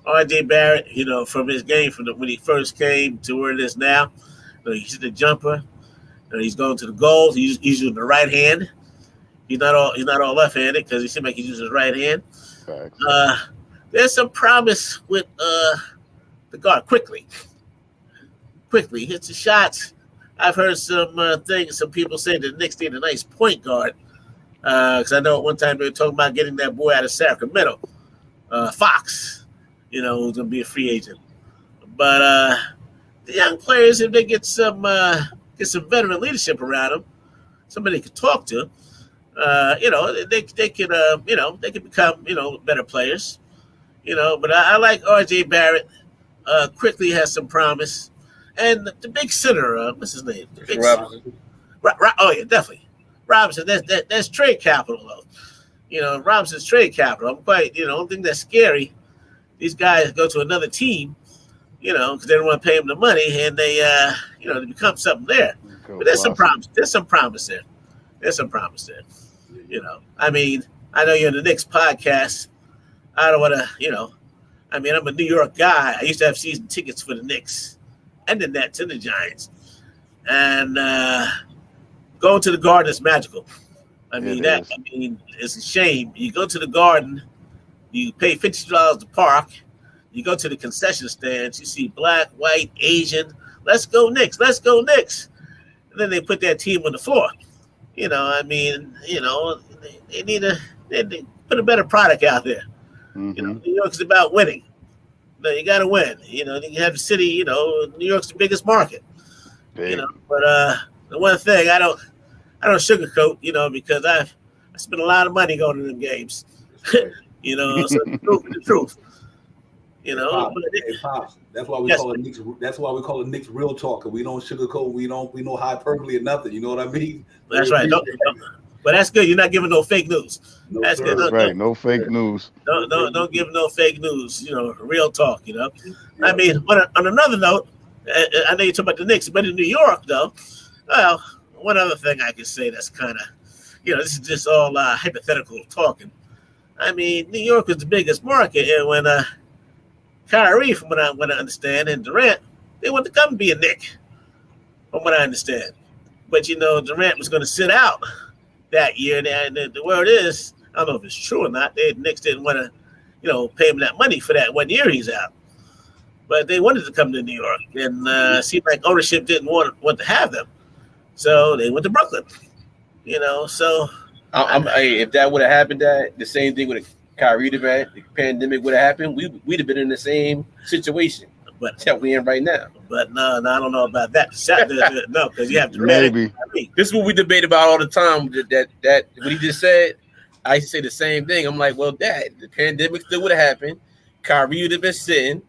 R.J. Barrett, from his game when he first came to where it is now, he's the jumper. He's going to the goals. He's using the right hand. He's not all left-handed because he seems like he's using his right hand. There's some promise with the guard quickly. He hits the shots. I've heard some people say the Knicks need a nice point guard. Because I know at one time they were talking about getting that boy out of Sacramento, Fox, who's going to be a free agent. But the young players, if they get some veteran leadership around them, somebody they can talk to, they can become better players. But I like R.J. Barrett. Quickly has some promise, and the big center, what's his name? The big Robinson. Oh yeah, definitely. Robinson, that's trade capital though. Robinson's trade capital. I'm quite, I don't think that's scary. These guys go to another team, because they don't want to pay them the money, and they become something there. But there's some promise. There's some promise there. I mean, I know you're in the Knicks podcast. I don't want to, I'm a New York guy. I used to have season tickets for the Knicks and the Nets and the Giants, and going to the Garden is magical. It's a shame. You go to the Garden, you pay $50 to park, you go to the concession stands, you see black, white, Asian. Let's go Knicks. And then they put that team on the floor. They need to put a better product out there. Mm-hmm. New York's about winning. You got to win. You have the city. New York's the biggest market. Big. But the one thing I don't sugarcoat. Because I spent a lot of money going to them games. So the truth. That's why we call it Knicks. That's why we call it Knicks real talk. We don't sugarcoat. We know hyperbole or nothing. You know what I mean? That's right. But that's good. You're not giving no fake news. No, that's sir. good. Right. No fake news. Don't give no fake news. Real talk. Yeah. I mean, on another note, I know you talk about the Knicks, but in New York, though, well, one other thing I can say that's kind of, this is just all hypothetical talking. I mean, New York is the biggest market, and when Kyrie, from what I understand, and Durant, they want to come be a Knick, from what I understand. But Durant was going to sit out that year, and the word is, I don't know if it's true or not, the Knicks didn't want to, pay him that money for that 1 year he's out. But they wanted to come to New York, and it seemed like ownership didn't want to have them, so they went to Brooklyn. So if that would have happened, the same thing with Kyrie Durant, the pandemic would have happened, we'd have been in the same situation that we're in right now. But no, I don't know about that. No, because you have to maybe. This is what we debate about all the time. That what he just said, I used to say the same thing. I'm like, well, the pandemic still would have happened. Kyrie would have been sitting.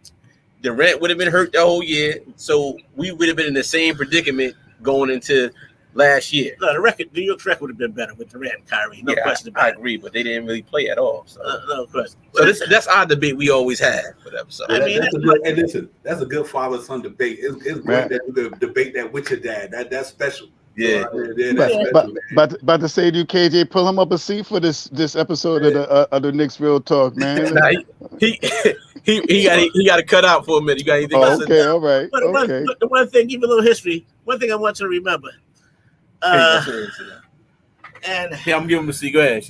Durant would have been hurt the whole year. So we would have been in the same predicament going into last year. No, New York's record would have been better with Durant and Kyrie. No question about it. I agree, but they didn't really play at all. So. No question. So that's our debate we always have. Whatever. So yeah, that's a good. And listen, that's a good father-son debate. It's great that you could debate that with your dad. That's special. Yeah, that's special. About to say to you, KJ, pull him up a seat for this episode of the Knicks Real Talk, man. Nah, he got to cut out for a minute. You got anything else? Okay, all right. Okay. The one thing, give you a little history. One thing I want you to remember. And yeah, I'm giving him a seat. Go ahead.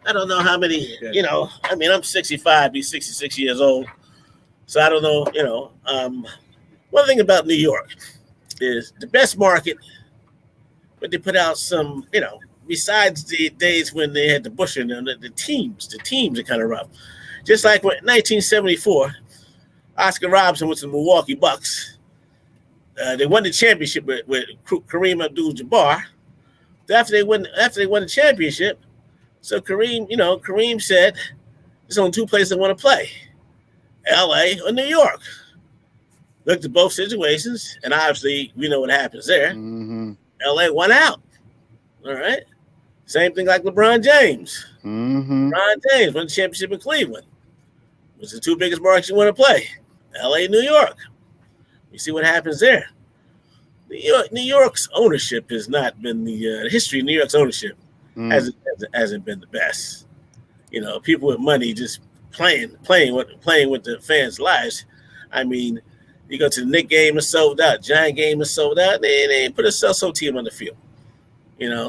I don't know how many, I'm 65, be 66 years old. So I don't know, one thing about New York is the best market, but they put out some, besides the days when they had the Bush in them, the teams are kind of rough. Just like when 1974, Oscar Robertson with the Milwaukee Bucks. They won the championship with Kareem Abdul-Jabbar. After they won the championship, so Kareem said, there's only two places I want to play, L.A. or New York. Looked at both situations, and obviously we know what happens there. Mm-hmm. L.A. won out. All right. Same thing like LeBron James. Mm-hmm. LeBron James won the championship in Cleveland. What's the two biggest markets you want to play? L.A., New York. You see what happens there. New York's ownership has not been the history of New York's ownership hasn't been the best. People with money just playing with the fans' lives. I mean, you go to the Knicks game, it's sold out. Giant game is sold out. They ain't put a so team on the field.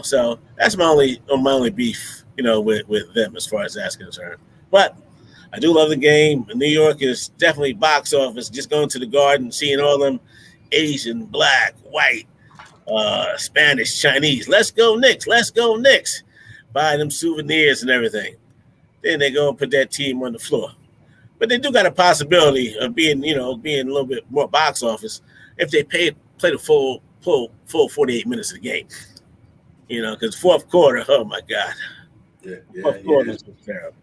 So that's my only beef, with them as far as that's concerned. But I do love the game. New York is definitely box office. Just going to the Garden, seeing all them Asian, black, white, Spanish, Chinese. Let's go Knicks. Let's go Knicks. Buy them souvenirs and everything. Then they go and put that team on the floor. But they do got a possibility of being a little bit more box office if they play the full 48 minutes of the game. Because fourth quarter, oh my God. Fourth quarter is terrible.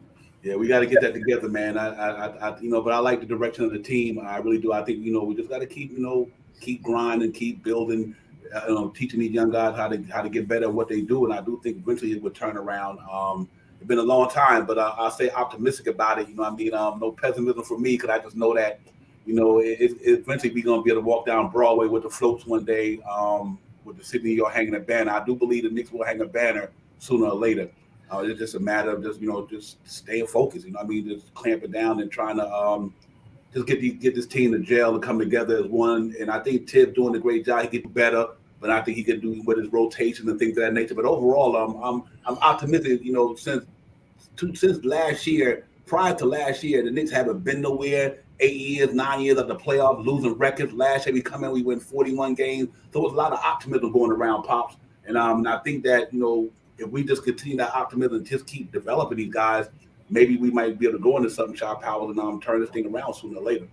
Yeah, we got to get that together, man. But I like the direction of the team. I really do. I think, we just got to keep grinding, keep building, teaching these young guys how to get better at what they do. And I do think eventually it would turn around. It's been a long time, but I'll stay optimistic about it. No pessimism for me, because I just know that, eventually we're going to be able to walk down Broadway with the floats one day, with the city of New York hanging a banner. I do believe the Knicks will hang a banner sooner or later. It's just a matter of just staying focused. Just clamping down and trying to just get this team to gel and come together as one. And I think Tibbs doing a great job. He gets better, but I think he can do with his rotation and things of that nature. But overall, I'm optimistic. Since last year, prior to last year, the Knicks haven't been nowhere. 8 years, 9 years of the playoffs, losing records. Last year we come in, we win 41 games. So there was a lot of optimism going around, Pops. And I think that if we just continue that optimism and just keep developing these guys, maybe we might be able to go into something, Sharp Powell, and turn this thing around sooner or later.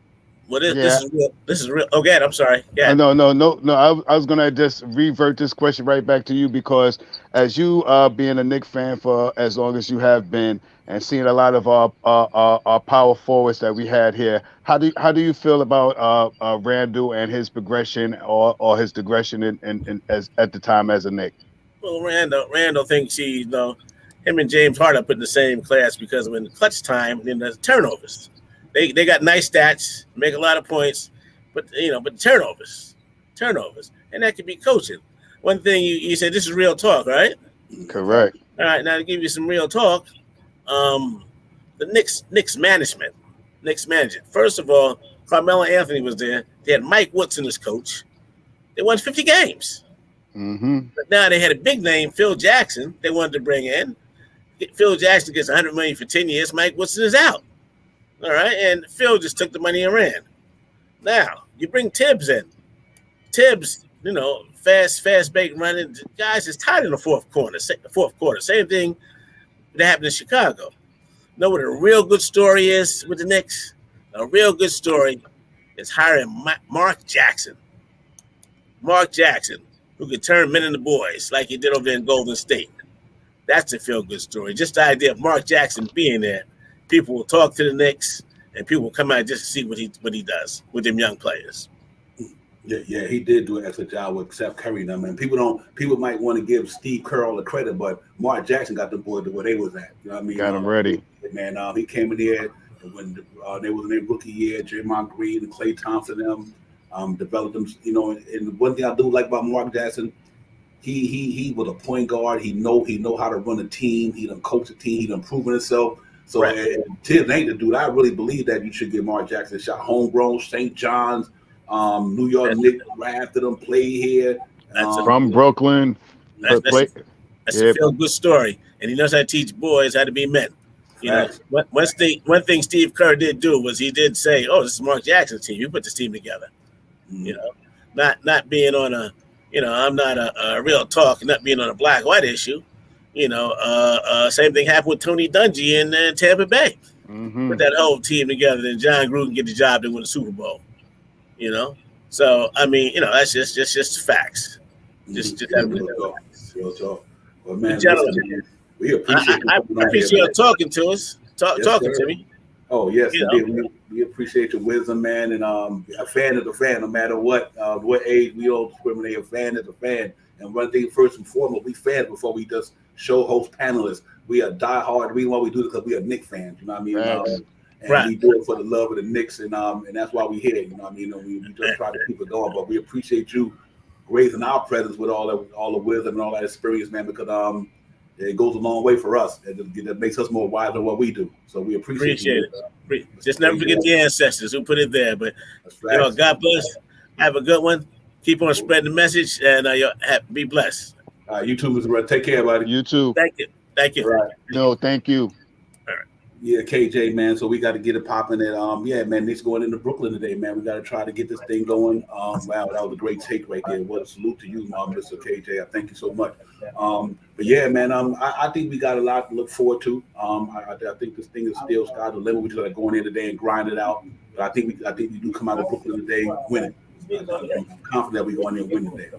Well, this is real. Oh, God, I'm sorry. Yeah. No. I was gonna just revert this question right back to you, because as you being a Knicks fan for as long as you have been, and seeing a lot of our power forwards that we had here, how do you feel about Randall and his progression or his digression in as at the time as a Knick? Well, Randall thinks him and James Harden put in the same class, because when clutch time, then there's turnovers. They got nice stats, make a lot of points, but turnovers, and that could be coaching. One thing you said, this is real talk, right? Correct. All right, now to give you some real talk, the Knicks management. First of all, Carmelo Anthony was there. They had Mike Woodson as coach. They won 50 games. Mm-hmm. But now they had a big name, Phil Jackson. They wanted to bring in. Phil Jackson gets $100 million for 10 years. Mike Woodson is out. All right, and Phil just took the money and ran. Now you bring Tibbs in. Tibbs, fast break running. Guys is tied in the fourth quarter. Same thing that happened in Chicago. Know what a real good story is with the Knicks? A real good story is hiring Mark Jackson. Mark Jackson, who could turn men into boys like he did over there in Golden State. That's a feel-good story. Just the idea of Mark Jackson being there. People will talk to the Knicks, and people will come out just to see what he does with them young players. Yeah, he did do an excellent job with Steph Curry. I mean, people might want to give Steve Kerr all the credit, but Mark Jackson got the boys to where they was at. You know what I mean? Got him ready. Man, he came in there when they was in their rookie year. Draymond Green and Klay Thompson, them developed them. You know, and one thing I do like about Mark Jackson, he was a point guard. He know how to run a team. He done coach a team. He done proven himself. So Tibbs ain't the dude. I really believe that you should give Mark Jackson a shot. Homegrown, St. John's. New York Knicks drafted him, played here. From Brooklyn. That's a feel good story, and he knows how to teach boys how to be men. You know, one thing Steve Kerr did do was he did say, "Oh, this is Mark Jackson's team. You put this team together." Mm-hmm. You know, not being on a, you know, I'm not a real talk, not being on a black-white issue. You know, same thing happened with Tony Dungy in Tampa Bay. Mm-hmm. Put that whole team together, then John Gruden get the job to win the Super Bowl. You know, so I mean, you know, that's just facts. Just real talk. Well, man, we appreciate you talking to us, talking to me. Oh yes, we appreciate your wisdom, man. And a fan is a fan, no matter what age. We don't discriminate. A fan is a fan. And one thing, first and foremost, we fans before we just show host panelists. We are diehard. The reason why we do this because we are Knicks fans. You know what I mean? And we do it for the love of the Knicks, and that's why we're here. You know what I mean? We just try to keep it going, but we appreciate you raising our presence with all the wisdom and all that experience, man, because it goes a long way for us. It makes us more wise than what we do. So we appreciate it. Just never forget the ancestors who put it there. But you know, God bless. Have a good one. Keep on spreading the message, and be blessed. You too, Mr. Red. Take care, buddy. You too. Thank you. Right. No, thank you. Yeah, KJ, man. So we got to get it popping. And yeah, man, Knicks going into Brooklyn today, man. We got to try to get this thing going. Wow, that was a great take right there. What a salute to you, Mr. KJ. I thank you so much. But yeah, man, I think we got a lot to look forward to. I think this thing is still sky's the limit. We just got to go in there today and grind it out. But I think we do come out of Brooklyn today winning. I'm confident we go in there and win today.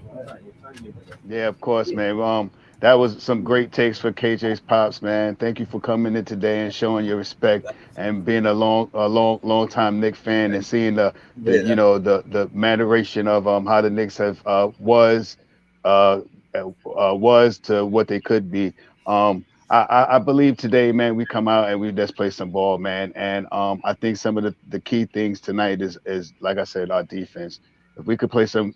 Yeah, of course, man. That was some great takes for KJ's pops, man. Thank you for coming in today and showing your respect and being a long time Knicks fan and seeing the maturation of how the Knicks have was to what they could be. I believe today, man, we come out and we just play some ball, man. And I think some of the key things tonight is like I said, our defense. If we could play some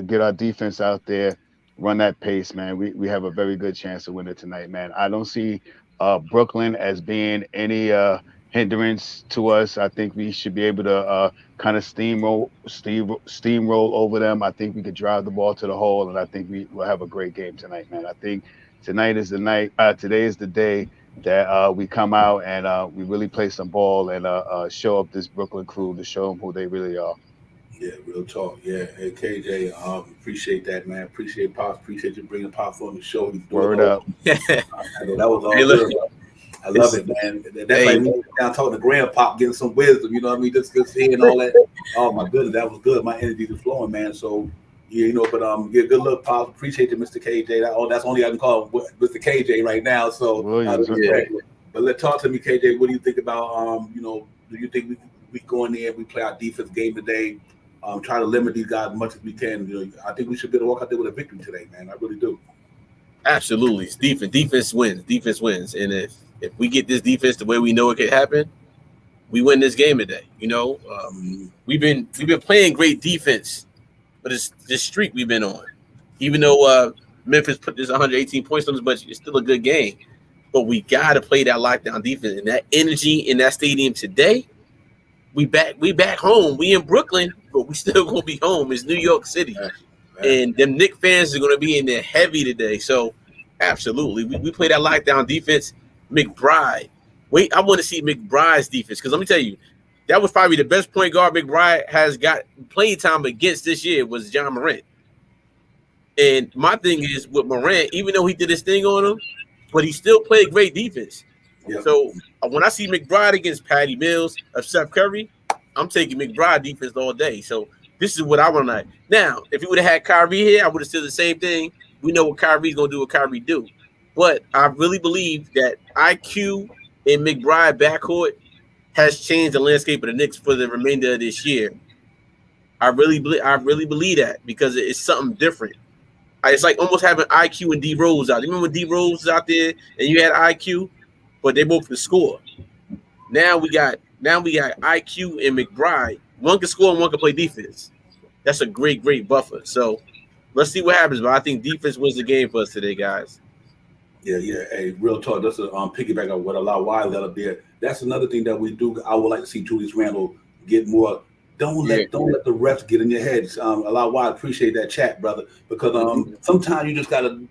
get our defense out there, run that pace, man, we have a very good chance to win it tonight, man. I don't see Brooklyn as being any hindrance to us. I think we should be able to kind of steamroll over them. I think we could drive the ball to the hole, and I think we will have a great game tonight, man. I think tonight is the night. Today is the day that we come out and we really play some ball and show up this Brooklyn crew to show them who they really are. Yeah, real talk. Yeah, hey KJ, appreciate that, man. Appreciate Pops. Appreciate you bringing Pops on the show. Word up. That was all good. I love it, man. That's like me down talking to Grandpop, getting some wisdom. You know what I mean? Just seeing all that. Oh my goodness, that was good. My energy was flowing, man. So yeah, but yeah, good luck, Pops. Appreciate you, Mr. KJ. That's only I can call him Mr. KJ right now. So but let's talk to me, KJ. What do you think about do you think we go in there and we play our defense game today? Try to limit these guys as much as we can. I think we should be able to walk out there with a victory today, man. I really do. Absolutely. Defense wins. Defense wins. And if we get this defense the way we know it could happen, we win this game today. We've been playing great defense, but it's this streak we've been on. Even though Memphis put this 118 points on us, but it's still a good game. But we got to play that lockdown defense. And that energy in that stadium today, we back home. We in Brooklyn, but we still gonna be home. It's New York City, and them Knicks fans are gonna be in there heavy today. So, absolutely, we play that lockdown defense. McBride, I want to see McBride's defense because let me tell you, that was probably the best point guard McBride has got playing time against this year was John Morant. And my thing is with Morant, even though he did his thing on him, but he still played great defense. Yeah. So when I see McBride against Patty Mills or Steph Curry, I'm taking McBride defense all day. So this is what I want to. Now, if he would have had Kyrie here, I would have said the same thing. We know what Kyrie's going to do what Kyrie do. But I really believe that IQ and McBride backcourt has changed the landscape of the Knicks for the remainder of this year. I really believe that because it's something different. It's like almost having IQ and D Rose out. You remember when D Rose was out there and you had IQ, but they both could score. Now we got IQ and McBride. One can score and one can play defense. That's a great buffer. So let's see what happens. But I think defense wins the game for us today, guys. Yeah. Hey, real talk. That's a piggyback on what Allah Wiley up there. That's another thing that we do. I would like to see Julius Randle get more. Don't let the refs get in your heads. Allah Wiley, appreciate that chat, brother. Because sometimes you just gotta.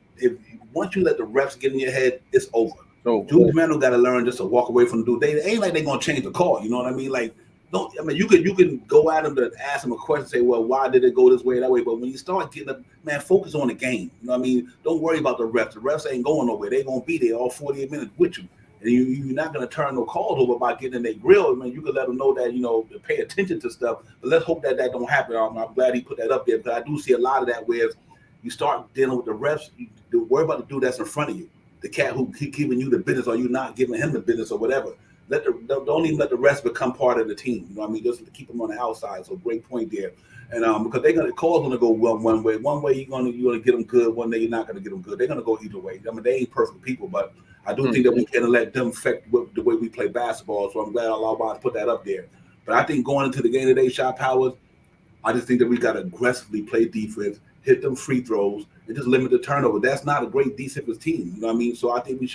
Once you let the refs get in your head, it's over. Julius Randle got to learn just to walk away from the dude. They ain't like they're gonna change the call. You know what I mean? Like, you can go at them to ask them a question, say, well, why did it go this way, that way? But when you start getting focus on the game. You know what I mean? Don't worry about the refs. The refs ain't going nowhere. They're gonna be there all 48 minutes with you. And you're not gonna turn no calls over by getting in their grill. I mean, you can let them know that, to pay attention to stuff. But let's hope that don't happen. I'm glad he put that up there, because I do see a lot of that where you start dealing with the refs, you worry about the dude that's in front of you. The cat who keep giving you the business, or you not giving him the business, or whatever. Don't even let the rest become part of the team. You know what I mean? Just keep them on the outside. So great point there. And because the call's gonna go one way. One way you're gonna get them good. One day you're not gonna get them good. They're gonna go either way. I mean, they ain't perfect people, but I do think that we can't let them affect the way we play basketball. So I'm glad Allah put that up there. But I think going into the game today, Shot Powers, I just think that we gotta aggressively play defense, hit them free throws, and just limit the turnover. That's not a great defensive team. You know what I mean? So I think we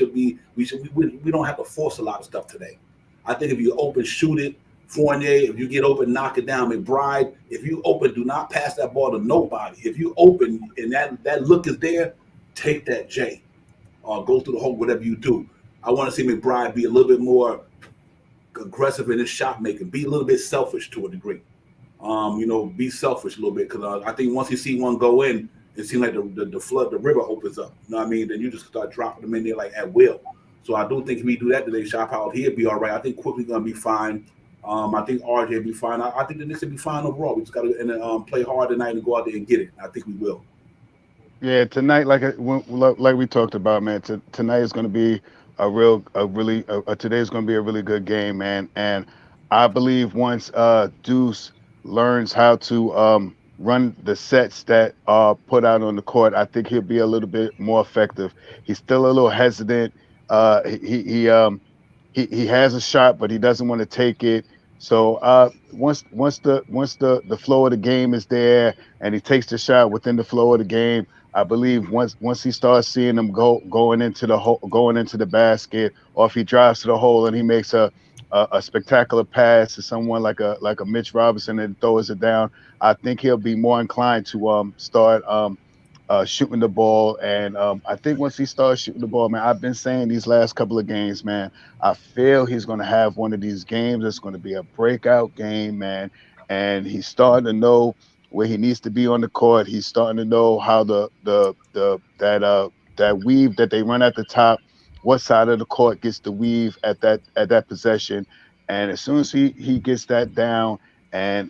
don't have to force a lot of stuff today. I think if you open, shoot it. Fournier, if you get open, knock it down. McBride, if you open, do not pass that ball to nobody. If you open and that look is there, take that J. Go through the hole, whatever you do. I want to see McBride be a little bit more aggressive in his shot making. Be a little bit selfish to a degree. Be selfish a little bit, because I think once you see one go in, it seems like the river opens up. You know what I mean? Then you just start dropping them in there like at will. So I do think if we do that today, Shot Powell, he'll be all right. I think Quickly gonna be fine. I think RJ will be fine. I think the Knicks will be fine overall. We just got to play hard tonight and go out there and get it. I think we will. Yeah, tonight, like we talked about, man. Tonight is going to be today is going to be a really good game, man. And I believe once Deuce learns how to run the sets that are put out on the court, I think he'll be a little bit more effective. He's still a little hesitant. He has a shot, but he doesn't want to take it. So once the flow of the game is there and he takes the shot within the flow of the game, I believe once he starts seeing them going into the basket, or if he drives to the hole and he makes a spectacular pass to someone like a Mitch Robinson and throws it down, I think he'll be more inclined to start shooting the ball. And I think once he starts shooting the ball, man, I've been saying these last couple of games, man, I feel he's going to have one of these games that's going to be a breakout game, man. And he's starting to know where he needs to be on the court. He's starting to know how that weave that they run at the top, what side of the court gets the weave at that possession. And as soon as he gets that down and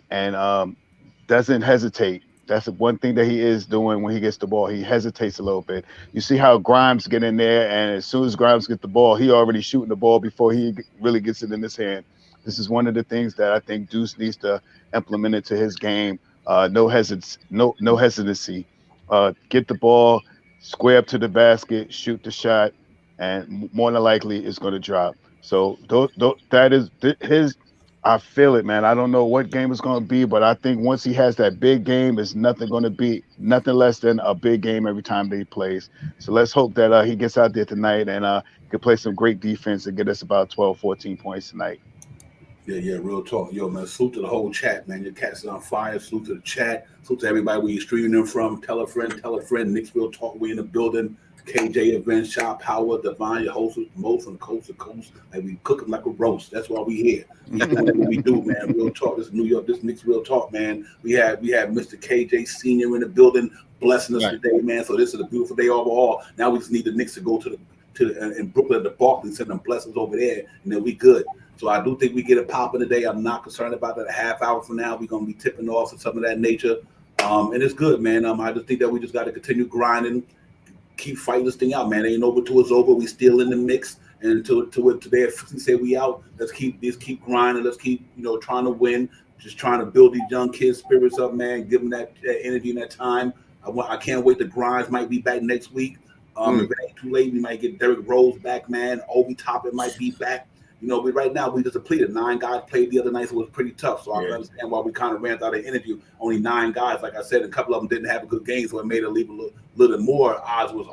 doesn't hesitate. That's the one thing that he is doing when he gets the ball. He hesitates a little bit. You see how Grimes get in there, and as soon as Grimes gets the ball, he already shooting the ball before he really gets it in his hand. This is one of the things that I think Deuce needs to implement into his game. No hesitancy. Get the ball, square up to the basket, shoot the shot, and more than likely it's going to drop. So that is his. I feel it, man. I don't know what game it's going to be, but I think once he has that big game, it's nothing less than a big game every time that he plays. So let's hope that he gets out there tonight and can play some great defense and get us about 12, 14 points tonight. Yeah, real talk. Yo, man, salute to the whole chat, man. Your cat's on fire. Salute to the chat. Salute to everybody where you're streaming them from. Tell a friend. Knicks Real Talk, we in the building. KJ Event, Shop Power, Divine, your host, Mo from coast to coast. Like we cook them like a roast. That's why we here. That's what we do, man. Real talk. This is New York. This Knicks Real Talk, man. We have Mr. KJ Senior in the building, blessing us today, man. So this is a beautiful day overall. Now we just need the Knicks to go to in Brooklyn, the Barclays, send them blessings over there, and then we good. So I do think we get it popping today. I'm not concerned about that. A half hour from now, we're gonna be tipping off and something of that nature. And it's good, man. I just think that we just got to continue grinding. Keep fighting this thing out, man. Ain't over till it's over. We still in the mix. And today, if we say we out, let's keep grinding. Let's keep trying to win. Just trying to build these young kids' spirits up, man. Give them that energy and that time. I can't wait. The Grinds might be back next week. If it ain't too late, we might get Derrick Rose back, man. Obi Toppin might be back. But right now we just depleted. 9 guys played the other night, so it was pretty tough. So I can understand why we kind of ran out of energy. Only 9 guys, like I said, a couple of them didn't have a good game, so it made it leave a little more. Odds was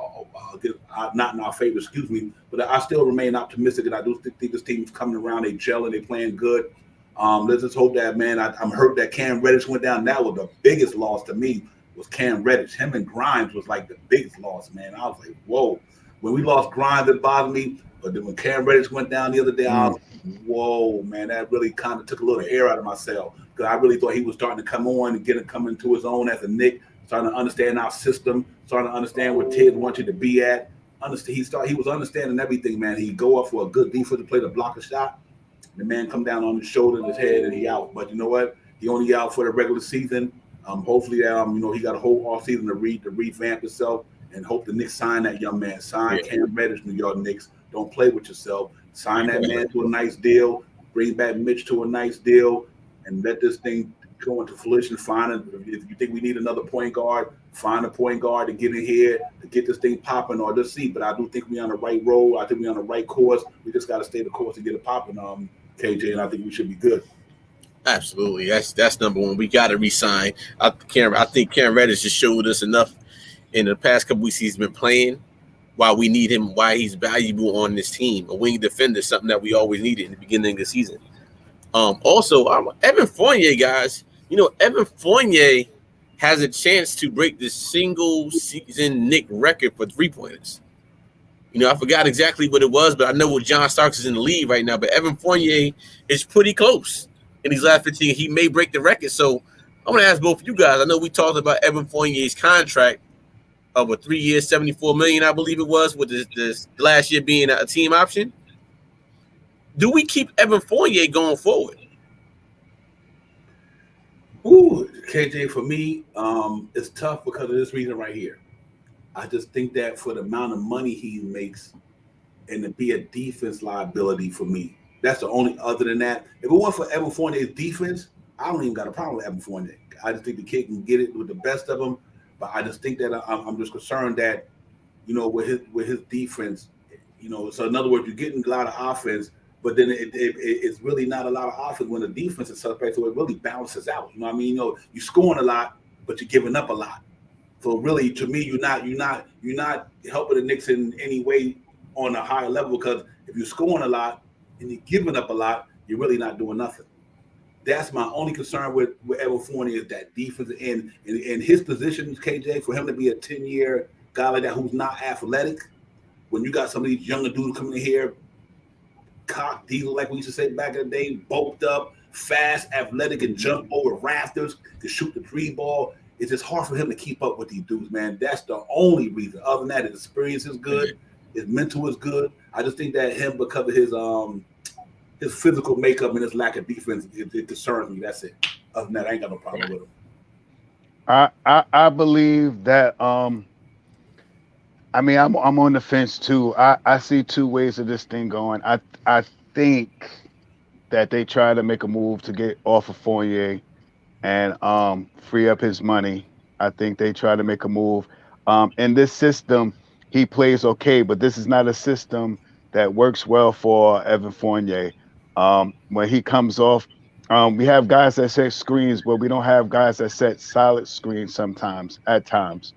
not in our favor, excuse me. But I still remain optimistic, and I do think this team is coming around. They gelling, they playing good. Let's just hope that, man. I'm hurt that Cam Reddish went down. That was the biggest loss to me. Was Cam Reddish. Him and Grimes was like the biggest loss, man. I was like, whoa. When we lost Grimes, it bothered me. But then when Cam Reddish went down the other day, I was like, whoa, man, that really kind of took a little air out of myself. Because I really thought he was starting to come on and come into his own as a Knick, starting to understand our system, starting to understand where Ted wants you to be at. He was understanding everything, man. He'd go up for a good defensive play to block a shot. The man come down on his shoulder and his head, and he out. But you know what? He only out for the regular season. Hopefully, he got a whole off season to revamp himself, and hope the Knicks sign that young man. Sign Cam Reddish, New York Knicks. Don't play with yourself. Sign that man to a nice deal. Bring back Mitch to a nice deal, and let this thing go into fruition. If you think we need another point guard, find a point guard to get in here to get this thing popping, or just see. But I do think we're on the right road. I think we're on the right course. We just got to stay the course and get it popping, KJ, and I think we should be good. Absolutely. That's number one. We got to re-sign. I think Cam Reddish just showed us enough in the past couple weeks he's been playing. Why we need him, why he's valuable on this team. A wing defender, something that we always needed in the beginning of the season. Also, Evan Fournier, guys. Evan Fournier has a chance to break the single season Knick record for 3-pointers. I forgot exactly what it was, but I know what John Starks is in the lead right now. But Evan Fournier is pretty close in these last 15. He may break the record. So I'm going to ask both of you guys. I know we talked about Evan Fournier's contract of a 3 year, $74 million, I believe it was, with this last year being a team option. Do we keep Evan Fournier going forward? Ooh, KJ, for me, it's tough because of this reason right here. I just think that for the amount of money he makes and to be a defense liability for me, that's the only. Other than that, if it weren't for Evan Fournier's defense, I don't even got a problem with Evan Fournier. I just think the kid can get it with the best of them. But I just think that I'm just concerned that, with his defense, so in other words, you're getting a lot of offense, but then it's really not a lot of offense when the defense is suspect, so it really balances out. You know what I mean? You're scoring a lot, but you're giving up a lot. So really, to me, you're not helping the Knicks in any way on a higher level, because if you're scoring a lot and you're giving up a lot, you're really not doing nothing. That's my only concern with Evan Fournier, is that defense in his position, KJ, for him to be a 10-year guy like that who's not athletic. When you got some of these younger dudes coming in here, cock diesel, like we used to say back in the day, bulked up, fast, athletic, and jump over rafters, can shoot the 3-ball. It's just hard for him to keep up with these dudes, man. That's the only reason. Other than that, his experience is good, his mental is good. I just think that him, because of his physical makeup and his lack of defense, it concerns me. That's it. Other than that, I ain't got no problem with him. I believe that. I'm on the fence too. I see 2 ways of this thing going. I think that they try to make a move to get off of Fournier and free up his money. I think they try to make a move. In this system, he plays okay, but this is not a system that works well for Evan Fournier. When he comes off, we have guys that set screens, but we don't have guys that set solid screens at times.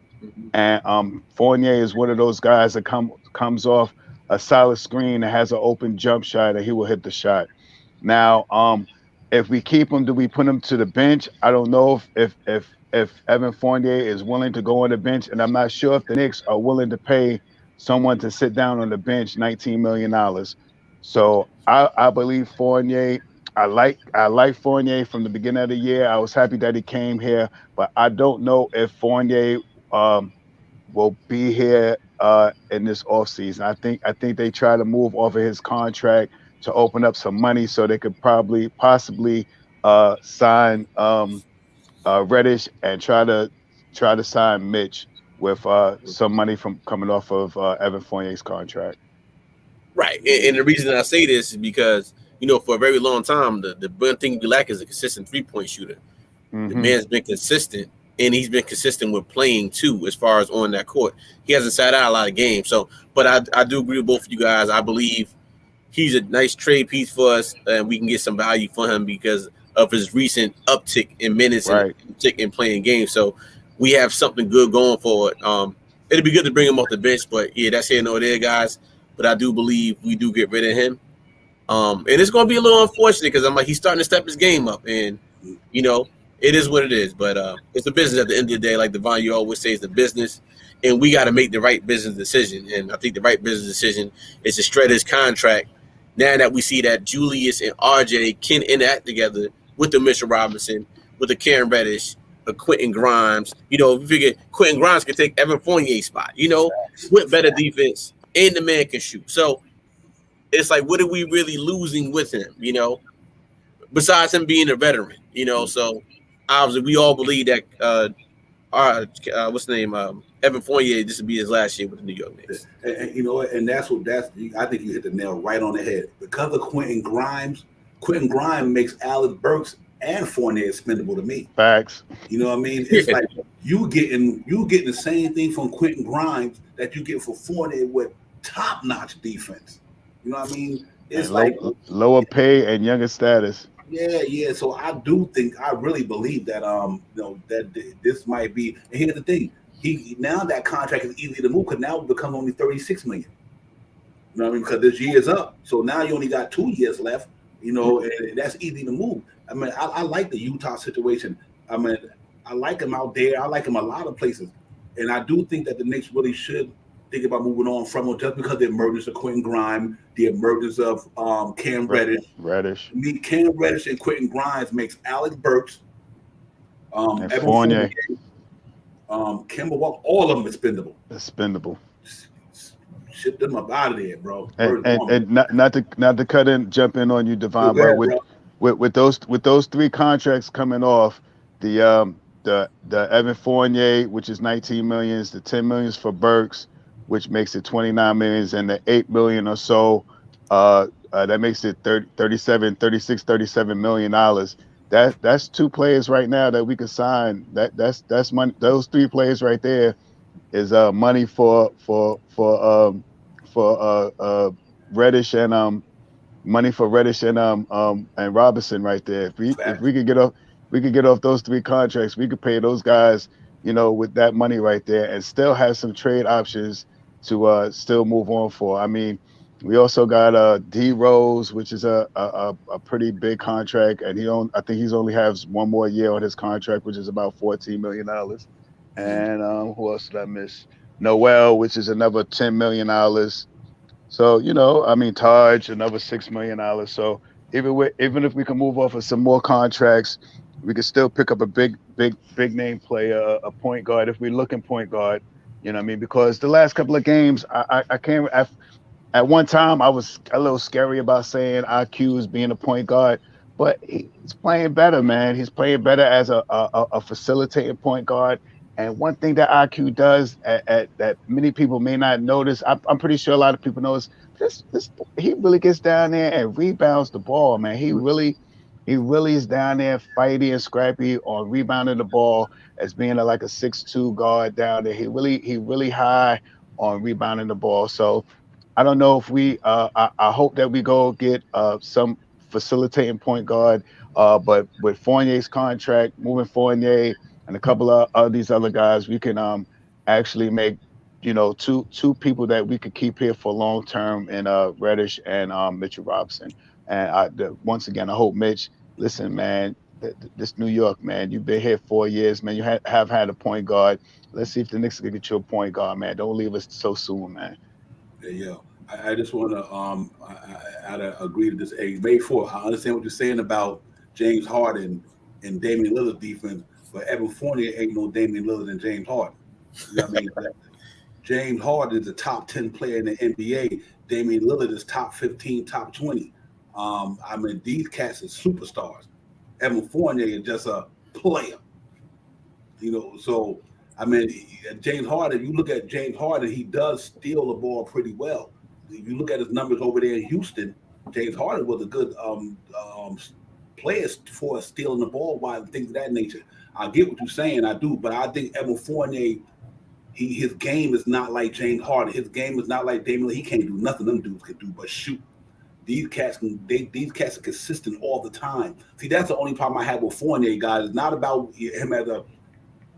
And Fournier is one of those guys that comes off a solid screen and has an open jump shot, and he will hit the shot. Now, if we keep him, do we put him to the bench? I don't know if Evan Fournier is willing to go on the bench, and I'm not sure if the Knicks are willing to pay someone to sit down on the bench $19 million. So I believe Fournier. I like Fournier from the beginning of the year. I was happy that he came here, but I don't know if Fournier will be here in this offseason. I think they try to move off of his contract to open up some money so they could possibly sign Reddish and try to sign Mitch with some money from coming off of Evan Fournier's contract. Right. And the reason I say this is because, you know, for a very long time, the one thing we lack is a consistent 3-point shooter. The man's been consistent, and he's been consistent with playing too, as far as on that court. He hasn't sat out a lot of games. So, but I do agree with both of you guys. I believe he's a nice trade piece for us, and we can get some value for him because of his recent uptick in minutes and uptick in playing games. So we have something good going forward. It'd be good to bring him off the bench, but yeah, that's here nor there, guys. But I do believe we do get rid of him. And it's going to be a little unfortunate because I'm like, he's starting to step his game up, and you know, it is what it is. But it's a business at the end of the day. Like Devon, you always say, it's the business, and we got to make the right business decision. And I think the right business decision is to shred his contract. Now that we see that Julius and RJ can interact together with the Mitchell Robinson, with the Cam Reddish, a Quentin Grimes. You know, if you figure Quentin Grimes can take Evan Fournier's spot, you know, with better defense, and the man can shoot. So it's like, what are we really losing with him, you know, besides him being a veteran, you know? So obviously we all believe that what's the name? Evan Fournier, this will be his last year with the New York Knicks. And you know what? And I think you hit the nail right on the head. Because of Quentin Grimes makes Alex Burks and Fournier expendable to me. Facts. You know what I mean? It's like you getting the same thing from Quentin Grimes that you get for Fournier with top-notch defense. You know what I mean? It's like lower pay and younger status. Yeah. So I really believe that that this might be. And here's the thing: now that contract is easy to move because now it becomes only $36 million. You know what I mean? Because this year is up, so now you only got 2 years left. You know, and that's easy to move. I mean, I like the Utah situation. I mean, I like him out there. I like him a lot of places, and I do think that the Knicks really should think about moving on from him just because the emergence of Quentin Grimes, the emergence of Cam Reddish. Reddish. I mean, Cam Reddish and Quentin Grimes makes Alex Burks, and Fournier, Kemba Walker, all of them expendable. Expendable. Ship them up out of there, bro. And not to jump in on you, Devon, but with those 3 contracts coming off, the Evan Fournier, which is $19 million, the $10 million for Burks, which makes it $29 million, and the $8 million or so, that makes it $37 million. That's 2 players right now that we could sign. That's money. Those 3 players right there is money for Reddish and money for Reddish and Robinson right there. If we could get off those 3 contracts, we could pay those guys, you know, with that money right there, and still have some trade options to still move on for. I mean, we also got D Rose, which is a pretty big contract, and I think he's only has 1 more year on his contract, which is about $14 million. And who else did I miss? Noel, which is another $10 million. So, you know, I mean, Taj, another $6 million. So even if we can move off of some more contracts, we could still pick up a big name player, a point guard, if we're looking point guard. You know what I mean? Because the last couple of games, I can't. At one time, I was a little scary about saying IQ as being a point guard, but he's playing better, man. He's playing better as a facilitating point guard. And one thing that IQ does that many people may not notice, I'm pretty sure a lot of people notice, he really gets down there and rebounds the ball, man. He really is down there fighting and scrappy on rebounding the ball as being like a 6'2" guard down there. He really high on rebounding the ball. So I don't know if I hope that we go get some facilitating point guard, but with Fournier's contract, moving Fournier and a couple of these other guys, we can actually make, you know, two people that we could keep here for long term in Reddish and Mitchell Robinson. And once again, I hope, Mitch, listen, man, this New York, man, you've been here 4 years, man. You have had a point guard. Let's see if the Knicks can get you a point guard, man. Don't leave us so soon, man. Yeah. I just want to agree to this. May 4th, I understand what you're saying about James Harden and Damian Lillard's defense, but Evan Fournier ain't no Damian Lillard and James Harden. You know what I mean? James Harden is a top 10 player in the NBA. Damian Lillard is top 15, top 20. I mean, these cats are superstars. Evan Fournier is just a player. You know, so, I mean, James Harden, you look at James Harden, he does steal the ball pretty well. if you look at his numbers over there in Houston, James Harden was a good player for stealing the ball, while things of that nature. I get what you're saying, I do, but I think Evan Fournier, his game is not like James Harden. His game is not like Damian. He can't do nothing them dudes can do but shoot. These cats are consistent all the time. See, that's the only problem I have with Fournier, guys. It's not about him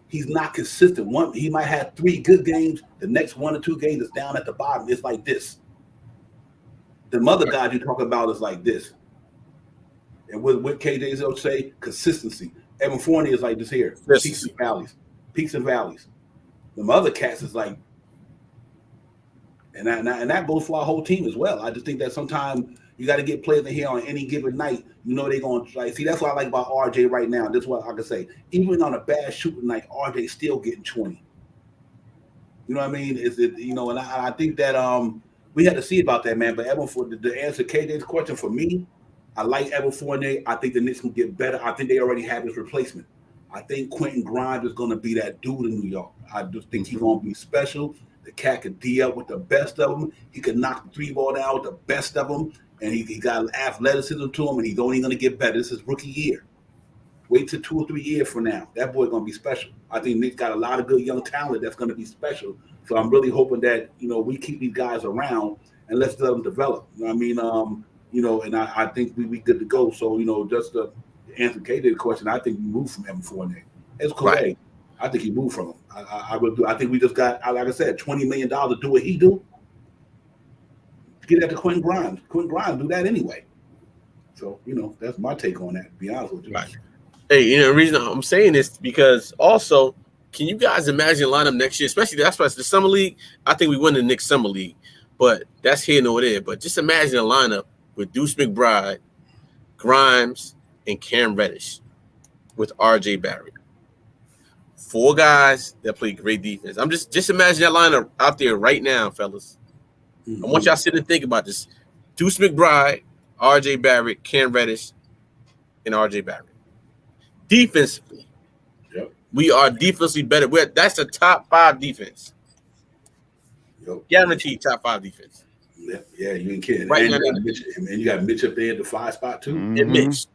he's not consistent. He might have 3 good games. The next 1 or 2 games is down at the bottom. It's like this. The other guys you talk about is like this. And what KJ's will say, consistency. Evan Fournier is like this here. Peaks and valleys. Peaks and valleys. The other cats is like, and that goes for our whole team as well. I just think that sometimes you got to get players in here on any given night. You know they're going to like. See, that's what I like about RJ right now. This is what I can say. Even on a bad shooting night, RJ's still getting 20. You know what I mean? And I think that we had to see about that, man. But Evan, for the answer KJ's question for me, I like Evan Fournier. I think the Knicks can get better. I think they already have his replacement. I think Quentin Grimes is going to be that dude in New York. I just think he's going to be special. The cat could D up with the best of them. He could knock the 3 ball down with the best of them. And he got athleticism to him, and he's only going to get better. This is rookie year. Wait till 2 or 3 years from now. That boy's going to be special. I think Nick's got a lot of good young talent that's going to be special. So I'm really hoping that, we keep these guys around and let's let them develop. You know what I mean? And I think we good to go. So, just to answer KJ's question, I think we moved from Evan Fournier. It's correct. Right. I think he moved from him. I will do. I think we just got, like I said, $20 million to do what he do. Get that to Quentin Grimes. Quentin Grimes do that anyway. So, that's my take on that, to be honest with you. Right. Hey, the reason I'm saying this because also, can you guys imagine lineup next year? Especially that's why it's the summer league. I think we win the Knicks summer league, but that's here nor there. But just imagine a lineup with Deuce McBride, Grimes, and Cam Reddish with RJ Barrett. 4 guys that play great defense. I'm just imagine that lineup out there right now, fellas. I want y'all to sit and think about this. Deuce McBride, RJ Barrett, Cam Reddish, and RJ Barrett. Defensively, we are defensively better. That's a top 5 defense. Guaranteed top 5 defense. Yeah, you ain't kidding. Right and, now, you got Mitch up there at the 5 spot too. And Mitch.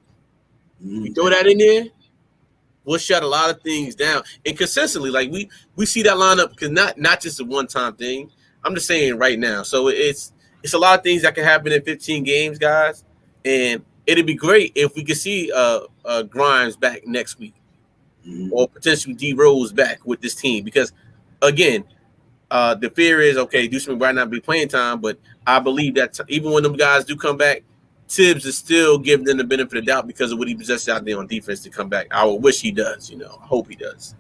You throw that in there, we'll shut a lot of things down. And consistently, like we see that lineup because not just a one-time thing. I'm just saying right now. So it's a lot of things that can happen in 15 games, guys. And it'd be great if we could see Grimes back next week, or potentially D Rose back with this team. Because again, the fear is Deuce McBride not be playing time, but I believe that even when them guys do come back, Tibbs is still giving them the benefit of the doubt because of what he possesses out there on defense to come back. I would wish he does. I hope he does.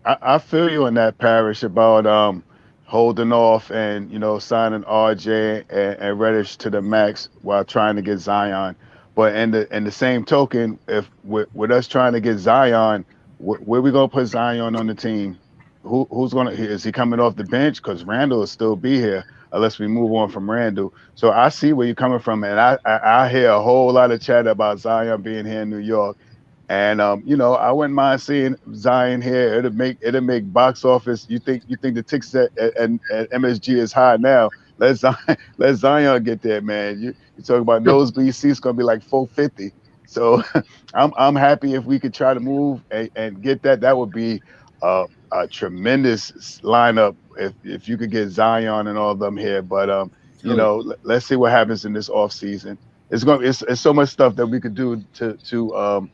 I feel you on that, Parrish, about holding off and signing RJ and Reddish to the max while trying to get Zion. But in the same token, if with us trying to get Zion, where we gonna put Zion on the team? Is he coming off the bench? Because Randall will still be here unless we move on from Randall. So I see where you're coming from, and I hear a whole lot of chatter about Zion being here in New York. And I wouldn't mind seeing Zion here. It'll make box office. You think the tickets at MSG is high now? Let Zion get there, man. You talking about nosebleed seats gonna be like $450. So I'm happy if we could try to move and get that. That would be a tremendous lineup if you could get Zion and all of them here. But let's see what happens in this off season. It's so much stuff that we could do to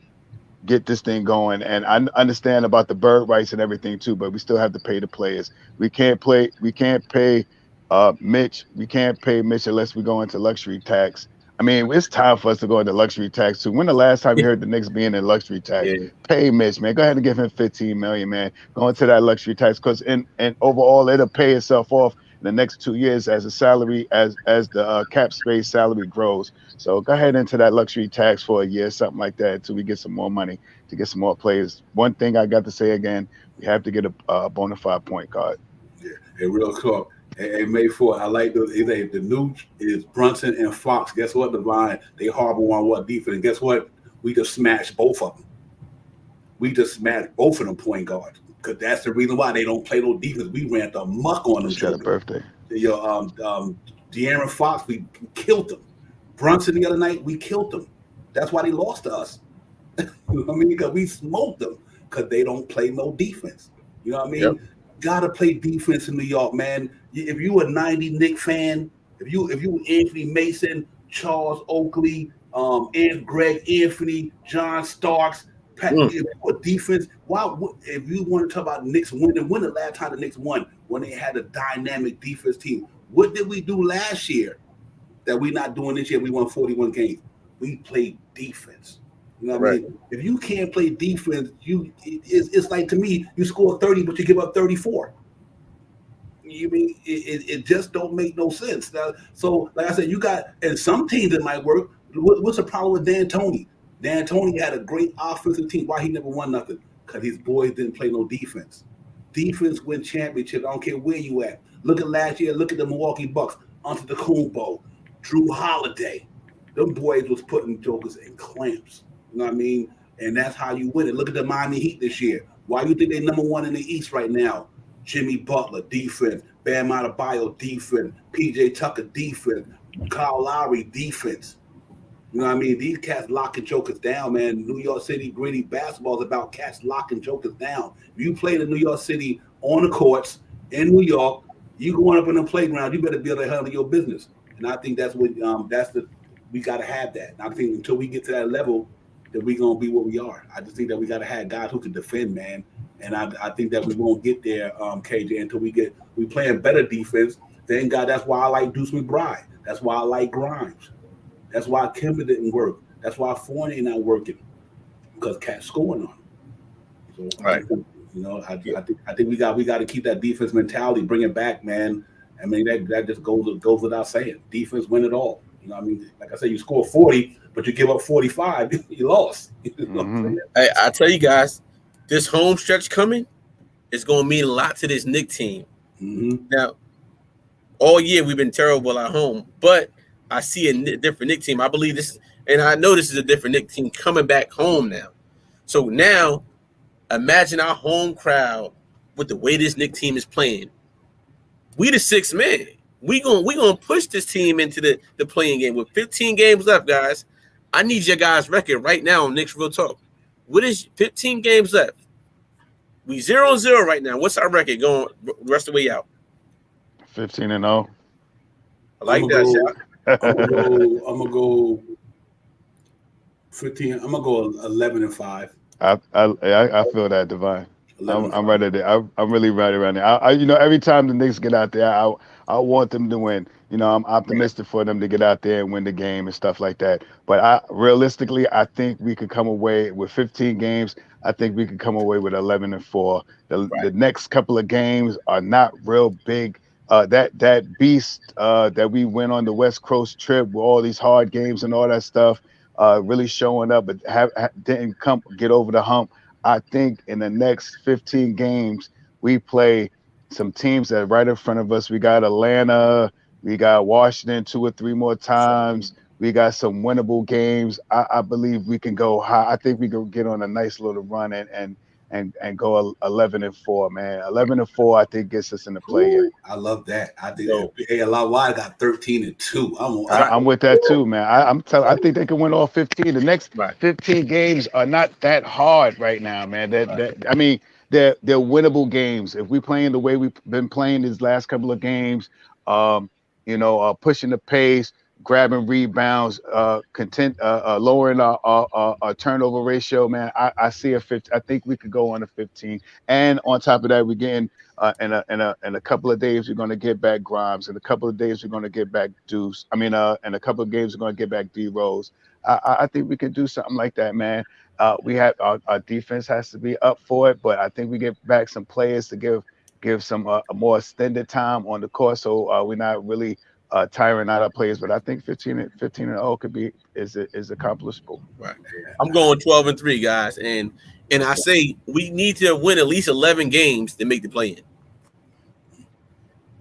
get this thing going. And I understand about the bird rights and everything too, but we still have to pay the players. We can't pay Mitch. We can't pay Mitch unless we go into luxury tax. I mean, it's time for us to go into luxury tax too. When the last time you heard the Knicks being in luxury tax? Yeah. Pay Mitch, man. Go ahead and give him $15 million, man. Go into that luxury tax because and overall it'll pay itself off in the next 2 years as a salary, as the cap space salary grows. So go ahead into that luxury tax for a year, something like that, until we get some more money to get some more players. One thing I got to say again, we have to get a bona fide point guard. Yeah, and real talk. Hey, May 4th, I like those. The new is Brunson and Fox. Guess what, Divine? They harbor on what defense. And guess what? We just smashed both of them. We just smashed both of them point guards. Because that's the reason why they don't play no defense. We ran the muck on them. Just got a birthday. De'Aaron Fox, we killed them. Brunson the other night, we killed them. That's why they lost to us. You know what I mean? Because we smoked them because they don't play no defense. You know what I mean? Yep. Gotta play defense in New York, man. If you a 90 Knicks fan, if you Anthony Mason, Charles Oakley, and Greg Anthony, John Starks, if you a defense, if you want to talk about Knicks winning, when the last time the Knicks won? When they had a dynamic defense team. What did we do last year that we're not doing this year? We won 41 games. We played defense. You know what I mean? If you can't play defense, it's like, to me, you score 30, but you give up 34. You mean it just don't make no sense. So, like I said, you got, and some teams it might work. What's the problem with D'Antoni? D'Antoni had a great offensive team. Why he never won nothing? Because his boys didn't play no defense. Defense win championships. I don't care where you at. Look at last year. Look at the Milwaukee Bucks. Antetokounmpo, Drew Holiday. Them boys was putting jokers in clamps. You know what I mean? And that's how you win it. Look at the Miami Heat this year. Why do you think they're number one in the East right now? Jimmy Butler, defense. Bam Adebayo, defense. PJ Tucker, defense. Kyle Lowry, defense. You know what I mean? These cats locking jokers down, man. New York City gritty basketball is about cats locking jokers down. If you play in New York City on the courts in New York, you going up in the playground, you better be able to handle your business. And I think that's what we got to have that. And I think until we get to that level, that we're going to be what we are. I just think that we got to have guys who can defend, man. And I think that we won't get there, KJ, until we playing better defense. Thank God. That's why I like Deuce McBride. That's why I like Grimes. That's why Kemba didn't work. That's why Fournier not working, because cats scoring on him. So, right. You know, I think we got to keep that defense mentality, bring it back, man. I mean, that just goes without saying. Defense win it all. You know what I mean? Like I said, you score 40, but you give up 45, you lost. You know what I'm saying? Hey, I tell you guys, this home stretch coming is going to mean a lot to this Knicks team. Mm-hmm. Now, all year we've been terrible at home, but I see a different Knicks team. I believe this, and I know this is a different Knicks team coming back home now. So now, imagine our home crowd with the way this Knicks team is playing. We the sixth man. We gonna push this team into the playing game with 15 games left, guys. I need your guys' record right now on Knicks Real Talk. What is 15 games left? We 0-0 right now. What's our record going the rest of the way out? 15-0. I like that. I'm gonna go 15. I'm gonna go 11-5. I feel that, Divine. I'm right there. I'm really right around there. You know, every time the Knicks get out there, I want them to win. You know, I'm optimistic for them to get out there and win the game and stuff like that. But realistically, I think we could come away with 15 games. I think we could come away with 11-4. The next couple of games are not real big. That beast that we went on the West Coast trip with all these hard games and all that stuff, really showing up, but didn't get over the hump. I think in the next 15 games, we play some teams that are right in front of us. We got Atlanta, we got Washington 2 or 3 more times. We got some winnable games. I believe we can go high. I think we can get on a nice little run and go 11-4, man. 11-4, I think gets us in the play. I love that. I think a lot wide got 13-2. I'm with that too, man. I think they can win all 15. The next 15 games are not that hard right now, man. I mean, they're winnable games. If we playing the way we've been playing these last couple of games, pushing the pace, grabbing rebounds, lowering our turnover ratio, man. I see a 15. I think we could go on a 15. And on top of that, we're getting in a couple of days we're going to get back Grimes. In a couple of days we're going to get back Deuce. I mean, in a couple of games we're going to get back D Rose. I think we could do something like that, man. We have our defense has to be up for it, but I think we get back some players to give some a more extended time on the court, so we're not really tiring out our players. But I think 15-0 could be is accomplishable. Right. I'm going 12-3, guys, and I say we need to win at least 11 games to make the play-in.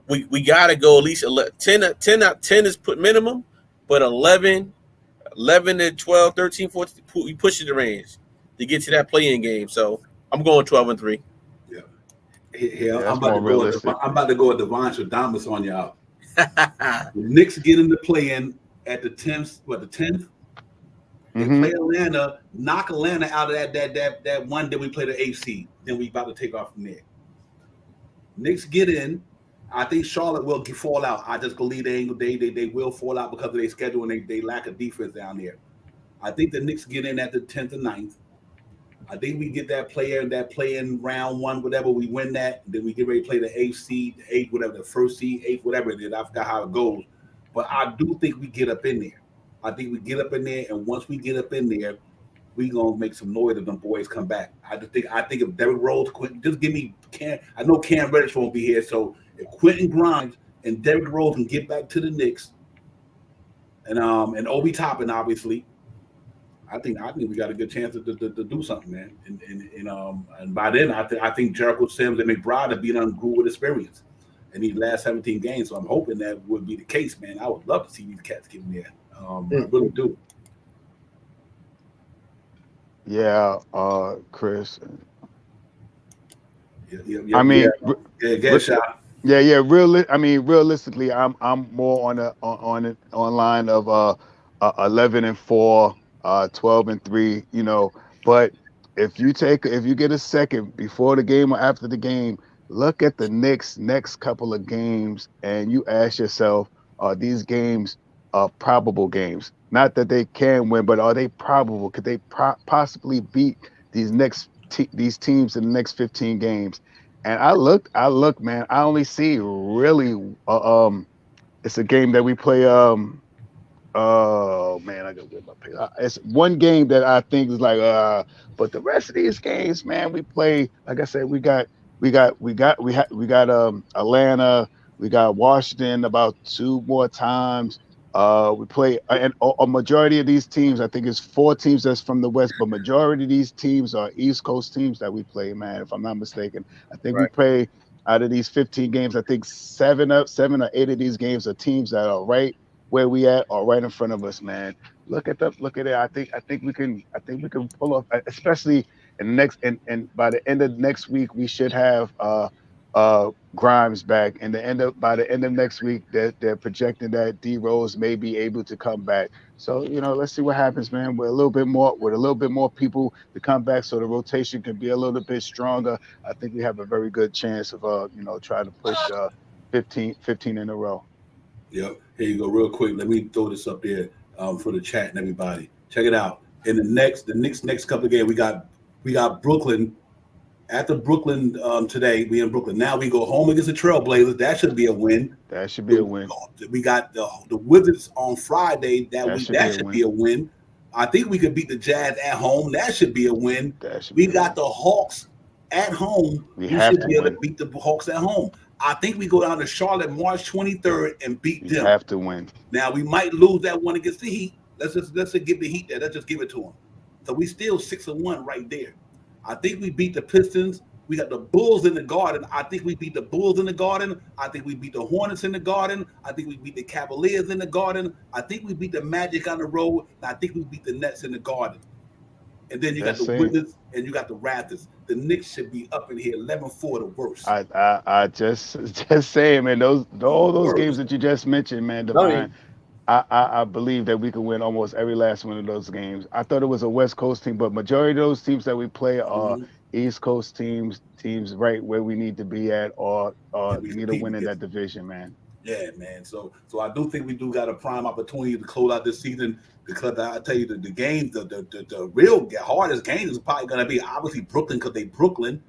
We got to go at least 10 is put minimum, but 11 to 12, 13, 14, we push the range to get to that play-in game. So I'm going 12-3. Yeah, I'm about to go with Devon Stradamus on y'all. The Knicks get into play-in at the 10th. What, the 10th? They play Atlanta, knock Atlanta out of that one. Then we play the AC. Then we about to take off from there. Knicks get in. I think Charlotte will fall out. I just believe they will fall out because of their schedule and they lack a defense down there. I think the Knicks get in at the 10th or 9th. I think we get that play in round one, whatever. We win that, then we get ready to play the 8th seed, the 8th, whatever, the 1st seed, 8th, whatever it is. I forgot how it goes. But I do think we get up in there. I think we get up in there, and once we get up in there, we gonna make some noise if them boys come back. I think if Derrick Rose, just give me Cam. I know Cam Reddish won't be here, so if Quentin Grimes and Derrick Rose can get back to the Knicks, and Obi Toppin, obviously, I think we got a good chance to do something, man. And by then, I think Jericho Sims and McBride have been grew with experience in these last 17 games. So I'm hoping that would be the case, man. I would love to see these cats get in there. I really do. Yeah, Chris. I mean, realistically, I'm more on line of 11-4, 12-3. You know, but if you get a second before the game or after the game, look at the Knicks' next couple of games, and you ask yourself, are these games probable games? Not that they can win, but are they probable? Could they possibly beat these these teams in the next 15 games? And I look, man. I only see really. It's a game that we play. Oh man, I gotta get my pick. It's one game that I think is like. But the rest of these games, man, we play. Like I said, we got Atlanta. We got Washington about 2 more times. We play, and a majority of these teams, I think it's 4 teams that's from the West, but majority of these teams are East Coast teams that we play, man, if I'm not mistaken. I think we play out of these 15 games, I think 7 or 8 of these games are teams that are right where we at or right in front of us, man. Look at it. I think we can pull off, especially in the next, and by the end of next week, we should have Grimes back, and by the end of next week, they're projecting that D Rose may be able to come back. So let's see what happens, man. With a little bit more people to come back, so the rotation can be a little bit stronger. I think we have a very good chance of trying to push 15 in a row. Yep. Here you go, real quick. Let me throw this up there for the chat and everybody. Check it out. In the next couple of games, we got Brooklyn. After Brooklyn today, we in Brooklyn. Now we go home against the Trailblazers. That should be a win. That should be a win. We got the Wizards on Friday. That should be a win. I think we could beat the Jazz at home. That should be a win. We got the Hawks at home. We should be able to beat the Hawks at home. I think we go down to Charlotte March 23rd and beat them. We have to win. Now we might lose that one against the Heat. Let's just give the Heat that. Let's just give it to them. So we still 6-1 right there. I think we beat the Pistons. We got the Bulls in the Garden. I think we beat the Bulls in the Garden. I think we beat the Hornets in the Garden. I think we beat the Cavaliers in the Garden. I think we beat the Magic on the road. And I think we beat the Nets in the Garden. And then you got the Wizards and you got the Raptors. The Knicks should be up in here 11-4, the worst. I just saying, man. All those games that you just mentioned, man, Divine. I believe that we can win almost every last one of those games. I thought it was a West Coast team, but majority of those teams that we play are East Coast teams right where we need to be at, or need to win in that division, man. Yeah, man. So I do think we do got a prime opportunity to close out this season, because I tell you the game, the real hardest game is probably going to be obviously Brooklyn, because they Brooklyn,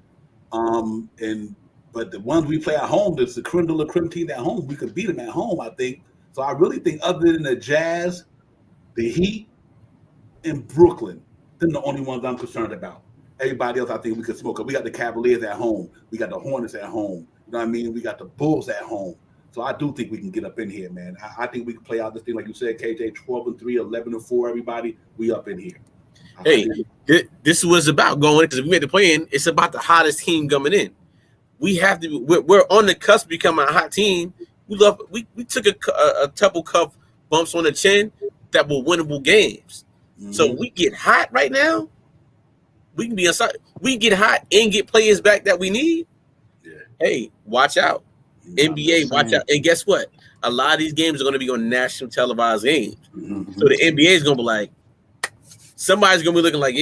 but the ones we play at home, there's the creme de la creme team at home. We could beat them at home, I think. So I really think other than the Jazz, the Heat, and Brooklyn, they're the only ones I'm concerned about. Everybody else, I think we could smoke. We got the Cavaliers at home. We got the Hornets at home. You know what I mean? We got the Bulls at home. So I do think we can get up in here, man. I think we can play out this thing, like you said, KJ, 12-3, 11-4, everybody. We up in here. Hey, this was about going, because if we made the play-in, it's about the hottest team coming in. We have to. We're on the cusp of becoming a hot team. We took a couple cup bumps on the chin that were winnable games. So we get hot right now. We can be inside. We get hot and get players back that we need. Yeah. Hey, watch out. NBA, watch out. And guess what? a lot of these games are going to be on national televised games. Mm-hmm. So the NBA is going to be like, somebody's going to be looking like,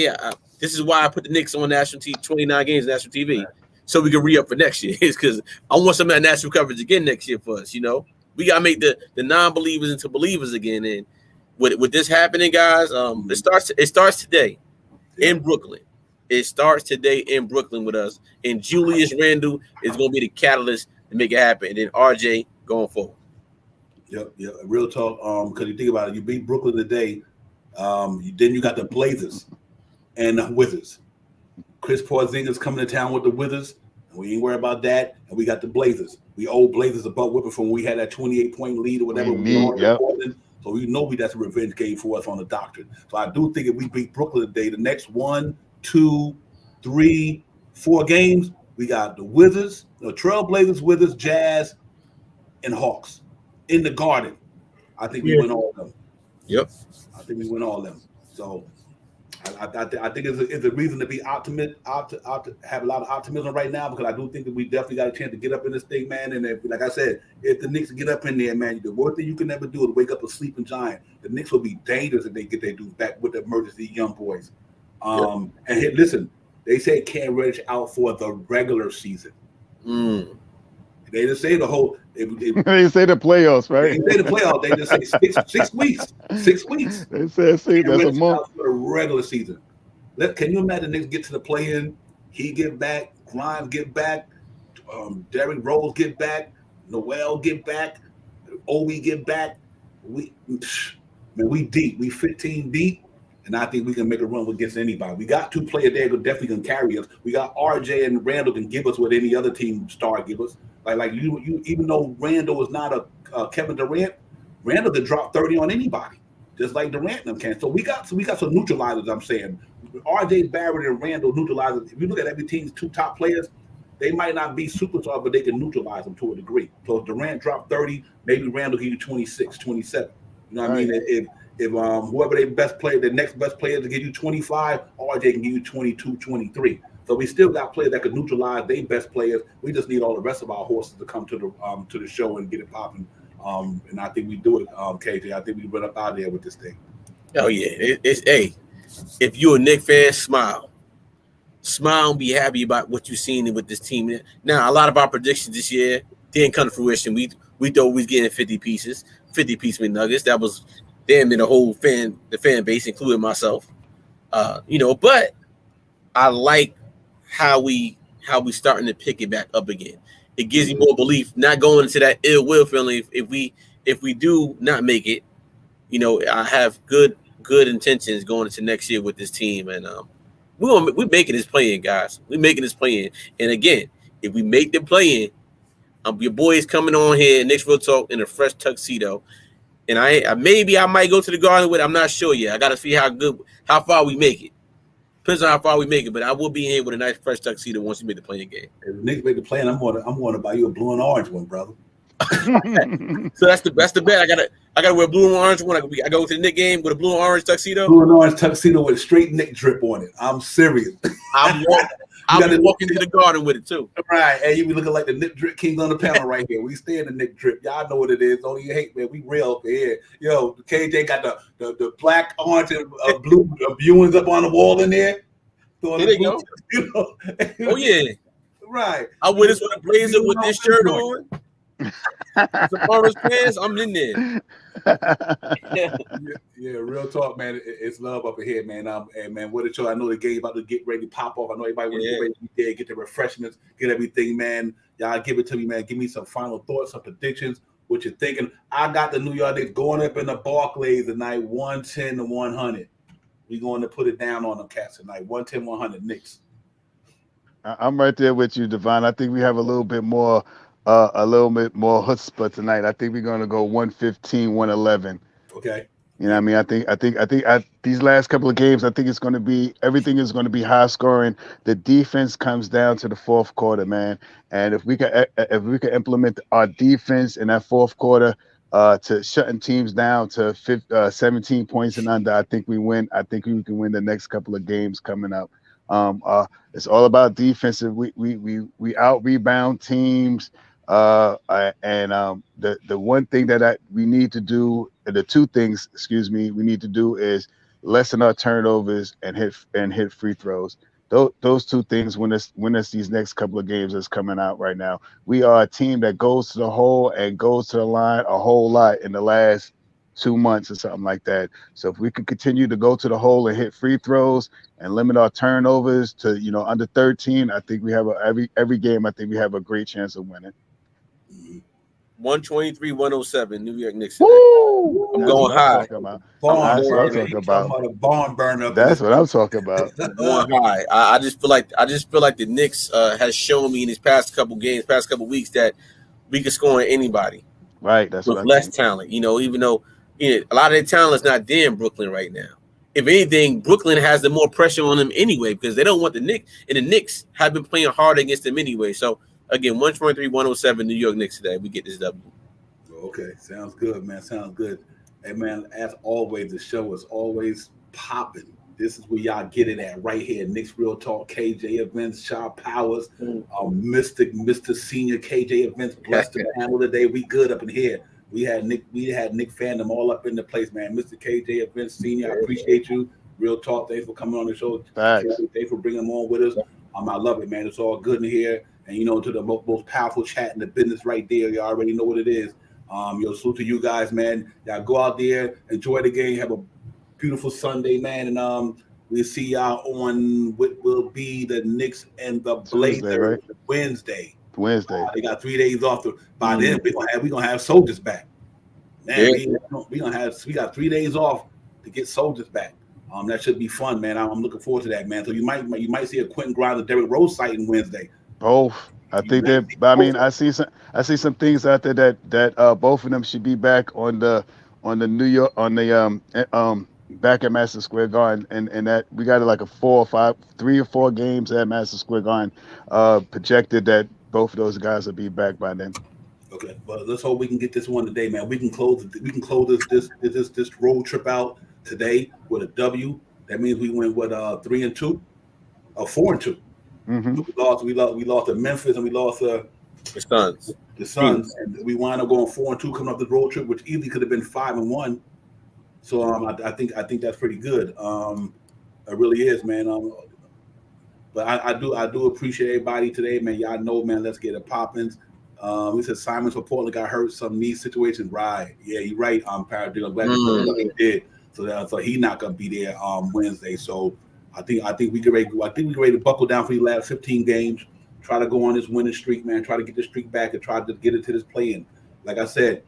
this is why I put the Knicks on national TV, 29 games national TV, right, so we can re-up for next year. It's because I want some of that national coverage again next year for us. You know, we got to make the non-believers into believers again. And with this happening, guys, it starts today in Brooklyn. It starts today in Brooklyn with us. And Julius Randle is going to be the catalyst to make it happen. And then RJ going forward. Yep. Real talk. Because you think about it, you beat Brooklyn today. Then you got the Blazers and the Wizards. Chris Porzingis coming to town with the Wizards. And we ain't worried about that. And we got the Blazers. We owe Blazers a butt whipping from when we had that 28-point lead or whatever. So we know that's a revenge game for us on the doctrine. So I do think if we beat Brooklyn today, the next 1, 2, 3, 4 games, we got the Wizards, the Trailblazers, Wizards, Jazz, and Hawks in the Garden. I think we win all of them. Yep. I think we win all of them. So I think it's a reason to be optimistic, have a lot of optimism right now, because I do think that we definitely got a chance to get up in this thing, man. And if, like I said, if the Knicks get up in there, man, the worst thing you can never do is wake up a sleeping giant. The Knicks will be dangerous if they get their dudes back with the emergency young boys. And hey, listen, they say Cam Reddish out for the regular season. They didn't say the whole. They say the playoffs, right? They say the playoffs. They just say 6 weeks. 6 weeks. They said, see, that's a month for the regular season. Can you imagine Knicks get to the play-in? He get back, Grimes get back, Derrick Rose get back, Noel get back, Obi get back. We deep. We 15 deep. And I think we can make a run against anybody. We got 2 players there who definitely can carry us. We got RJ and Randall can give us what any other team star give us. Like you, even though Randall is not a Kevin Durant, Randall can drop 30 on anybody, just like Durant and them can. So we got some neutralizers. I'm saying RJ Barrett and Randall neutralizers. If you look at every team's 2 top players, they might not be superstars, but they can neutralize them to a degree. So if Durant dropped 30, maybe Randall give you 26, 27. You know what I mean? If whoever their best player, the next best player to give you 25, RJ can give you 22, 23. So we still got players that can neutralize their best players. We just need all the rest of our horses to come to the show and get it popping. And I think we do it, KJ. I think we run up out of there with this thing. Oh yeah, if you're a Knicks fan, smile and be happy about what you've seen with this team. Now, a lot of our predictions this year didn't come to fruition. We thought we was getting 50 piece McNuggets. That was damn near the fan base, including myself. But I like how we starting to pick it back up again. It gives you more belief, not going into that ill will feeling. If we do not make it, I have good intentions going into next year with this team, and we're making this play in, guys. We're making this play in, and again, if we make the play in, your boy is coming on here, Knicks Real Talk, in a fresh tuxedo. And I might go to the Garden with it. I'm not sure yet. I got to see how far we make it. Depends on how far we make it. But I will be in here with a nice fresh tuxedo once we make the playing game. If Knicks make the play, I'm going to buy you a blue and orange one, brother. So that's the bet. I gotta wear a blue and orange one. I go to the Knicks game with a blue and orange tuxedo. Blue and orange tuxedo with a straight Knicks drip on it. I'm serious. I'm walking to the Garden with it too. Right, and you be looking like the Knicks drip kings on the panel right here. We stay in the Knicks drip. Y'all know what it is. Don't even hate, man. We real up here. Yo, KJ got the black, orange, and blue viewings up on the wall in there. There they go. Oh yeah. Right. I wear this with a blazer with this shirt on. Some orange pants, I'm in there. Yeah, real talk, man. It's love up here, man. And man, what a show! I know the game about to get ready to pop off. I know everybody want to get ready to be there, get the refreshments, get everything, man. Y'all give it to me, man. Give me some final thoughts, some predictions. What you're thinking? I got the New York Knicks going up in the Barclays tonight, 110 to 100. We're going to put it down on them cats tonight, 110, 100 Knicks. I'm right there with you, Devon. I think we have a little bit more chutzpah tonight. I think we're going to go 115, 111. Okay. You know what I mean? I think these last couple of games, I think everything is going to be high scoring. The defense comes down to the fourth quarter, man. And if we can implement our defense in that fourth quarter to shutting teams down to 17 points and under, I think we win. I think we can win the next couple of games coming up. It's all about defensive. We out rebound teams. The one thing that we need to do, the two things, excuse me, we need to do is lessen our turnovers and hit free throws. Those two things win us these next couple of games that's coming out right now. We are a team that goes to the hole and goes to the line a whole lot in the last 2 months or something like that. So if we can continue to go to the hole and hit free throws and limit our turnovers to under 13, I think we have every game. I think we have a great chance of winning. 123-107, New York Knicks. Woo! I'm going high. That's what I'm talking about. A barn burner. That's what I'm talking about. Going high. I just feel like the Knicks has shown me in these past couple games, past couple weeks that we can score on anybody. Right. That's with what less talent. Even though a lot of their talent is not there in Brooklyn right now. If anything, Brooklyn has the more pressure on them anyway because they don't want the Knicks, and the Knicks have been playing hard against them anyway. So again, 123-107, New York Knicks today. We get this W. Okay, sounds good, man. Sounds good. Hey, man, as always, the show is always popping. This is where y'all get it at right here. Knicks Real Talk, KJ Events, Shaw Powers, Mr. Senior KJ Events. Blessed to handle today. We good up in here. We had Nick fandom all up in the place, man. Mr. KJ Events Senior, I appreciate you. Real Talk, thanks for coming on the show. Thanks for bringing them on with us. I love it, man. It's all good in here. And to the most powerful chat in the business right there. You already know what it is. Salute to you guys, man. Y'all go out there, enjoy the game, have a beautiful Sunday, man. And we'll see y'all on what will be the Knicks and the Blazers right? Wednesday. They got 3 days off. By then, we're gonna have soldiers back. Man, we got 3 days off to get soldiers back. That should be fun, man. I'm looking forward to that, man. So you might see a Quentin Grimes or Derrick Rose sighting Wednesday. Both. I think that. I mean, I see some things out there that both of them should be back on the New York back at Madison Square Garden, and that we got like 3 or 4 games at Madison Square Garden projected that both of those guys will be back by then. Okay, but let's hope we can get this one today, man. We can close this road trip out today with a W. That means we went 3-2 or 4-2. Mm-hmm. We lost to Memphis and we lost the Suns. And we wound up going 4-2 coming up the road trip, which easily could have been 5-1. So I think that's pretty good. It really is, man. But I do appreciate everybody today, man. Y'all know, man. Let's get it popping. We said Simons for Portland got hurt, some knee situation. Right? Yeah, you're right. Paradigm. I'm glad he did. So he's not gonna be there Wednesday. So I think we get ready. I think we're ready to buckle down for the last 15 games. Try to go on this winning streak, man. Try to get the streak back and try to get into this play-in. Like I said,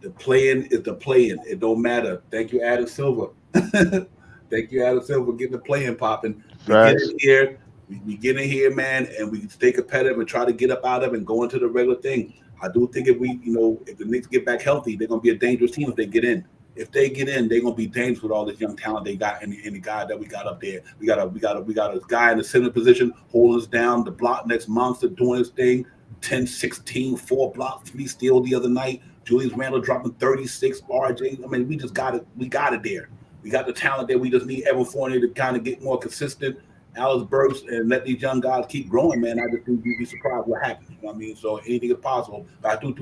the play-in is the play-in. It don't matter. Thank you, Adam Silver. Thank you, Adam Silver, getting the play-in popping. We get in here, man, and we stay competitive and try to get up out of it and go into the regular thing. I do think if the Knicks get back healthy, they're gonna be a dangerous team if they get in. If they get in, they're gonna be dangerous with all this young talent they got and the guy that we got up there. We got a guy in the center position holding us down. The block next monster doing his thing. 10, 16, 4 blocks, 3 steals the other night. Julius Randle dropping 36. RJ. I mean, we just got it. We got it there. We got the talent there. We just need Evan Fournier to kind of get more consistent. Alex Burks and let these young guys keep growing, man. I just think you'd be surprised what happens. You know what I mean? So anything is possible. But I do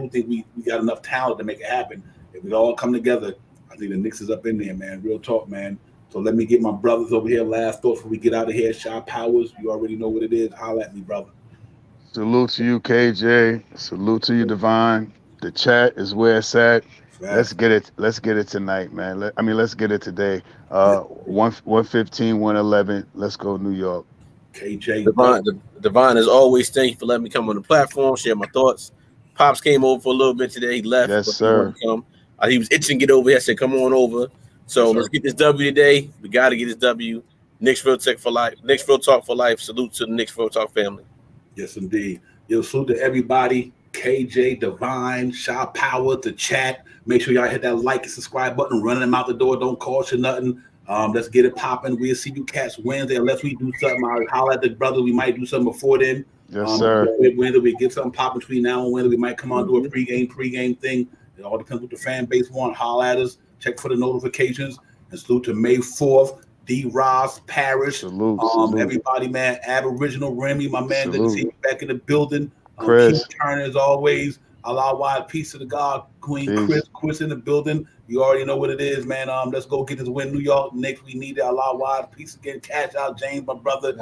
think we got enough talent to make it happen. If we all come together, I think the Knicks is up in there, man. Real talk, man. So let me get my brothers over here. Last thoughts before we get out of here. Shaw Powers, you already know what it is. Holla at me, brother. Salute to you, KJ. Salute to you, Divine. The chat is where it's at. Right. Let's get it tonight, man. Let's get it today. 115, 111. Let's go, New York. KJ. Divine, as always, thank you for letting me come on the platform, share my thoughts. Pops came over for a little bit today. He left. Yes, sir. He was itching to get over here. I said, come on over. So let's get this W today. We got to get this W. Knicks Real Talk for life. Knicks Real Talk for life. Salute to the Knicks Real Talk family. Yes, indeed. Salute to everybody. KJ, Divine, Shaw Power, the chat. Make sure y'all hit that like and subscribe button. Running them out the door. Don't cost you nothing. Let's get it popping. We'll see you cats Wednesday. Unless we do something, I'll holler at the brother. We might do something before then. Yes, sir. Wednesday, we get something popping between now and Wednesday. We might come on do a pregame thing. It all depends what the fan base want. Holler at us. Check for the notifications. And salute to May 4th. D. Ross, Parrish. Salute. Everybody, man. Aboriginal Remy, my man. Good to see you back in the building. Chris. King Turner, as always. Allah wide peace to the God. Queen Chris in the building. You already know what it is, man. Let's go get this win. New York Knicks, we need it. Allah wide peace again. Cash out, James, my brother.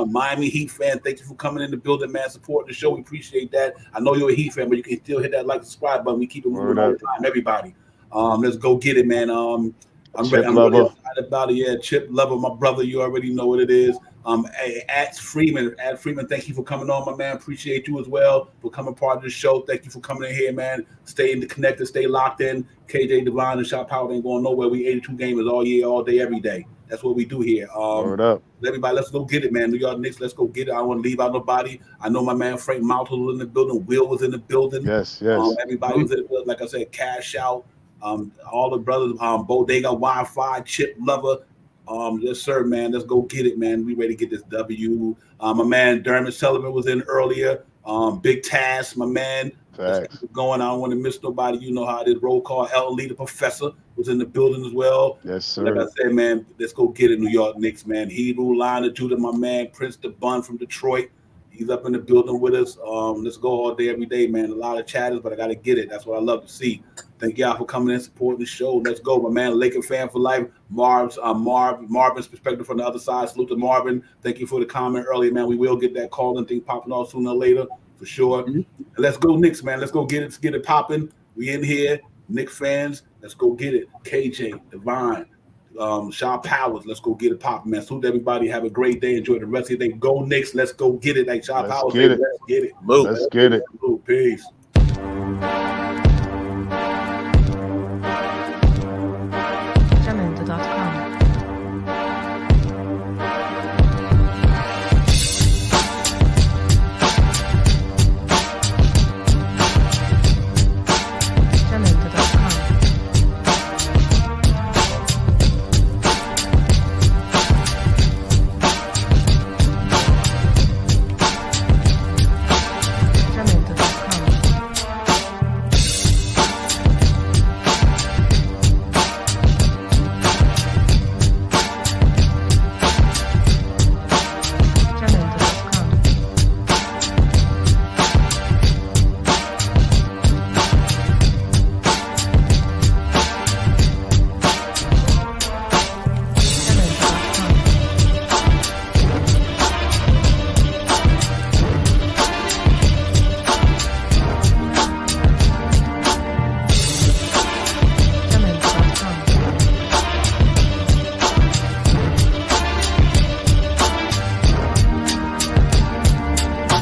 Miami Heat fan, thank you for coming in the building, man. Supporting the show. We appreciate that. I know you're a Heat fan, but you can still hit that like, subscribe button. We keep it moving all the time, everybody. Let's go get it, man. I'm really excited about it. Yeah, Chip Lover, my brother. You already know what it is. At Freeman, thank you for coming on, my man. Appreciate you as well for coming part of the show. Thank you for coming in here, man. Stay connected, stay locked in. KJ Divine and Shot Power ain't going nowhere. We 82 gamers all year, all day, every day. That's what we do here. Everybody, let's go get it, man. New York Knicks, let's go get it. I don't want to leave out nobody. I know my man Frank Mount was in the building. Will was in the building. Yes. Everybody was in the building. Like I said, Cash Out. All the brothers, Bodega, Wi-Fi, Chip Lover. Yes, sir, man. Let's go get it, man. We ready to get this W. My man Dermot Sullivan was in earlier. Big Task, my man. Let's keep going. I don't want to miss nobody. You know how it is. Roll call. L. Lee, the professor, was in the building as well. Yes, sir. Like I said, man, let's go get it, New York Knicks, man. Hebrew, Liner, Judah, my man. Prince the Bun from Detroit. He's up in the building with us. Let's go all day, every day, man. A lot of chatters, but I got to get it. That's what I love to see. Thank y'all for coming in, supporting the show. Let's go, my man. Laker fan for life. Marvin's perspective from the other side. Salute to Marvin. Thank you for the comment earlier, man. We will get that call and thing popping off sooner or later, for sure. Let's go, Knicks, man. Let's go get it. Let's get it popping. We in here, Knicks fans. Let's go get it. KJ, Divine, Shaw Powers. Let's go get it popping, man. Salute everybody. Have a great day. Enjoy the rest of your day. Go Knicks. Let's go get it. Like Shaw Powers. Let's get it. Let's get it. Let's get it. Peace.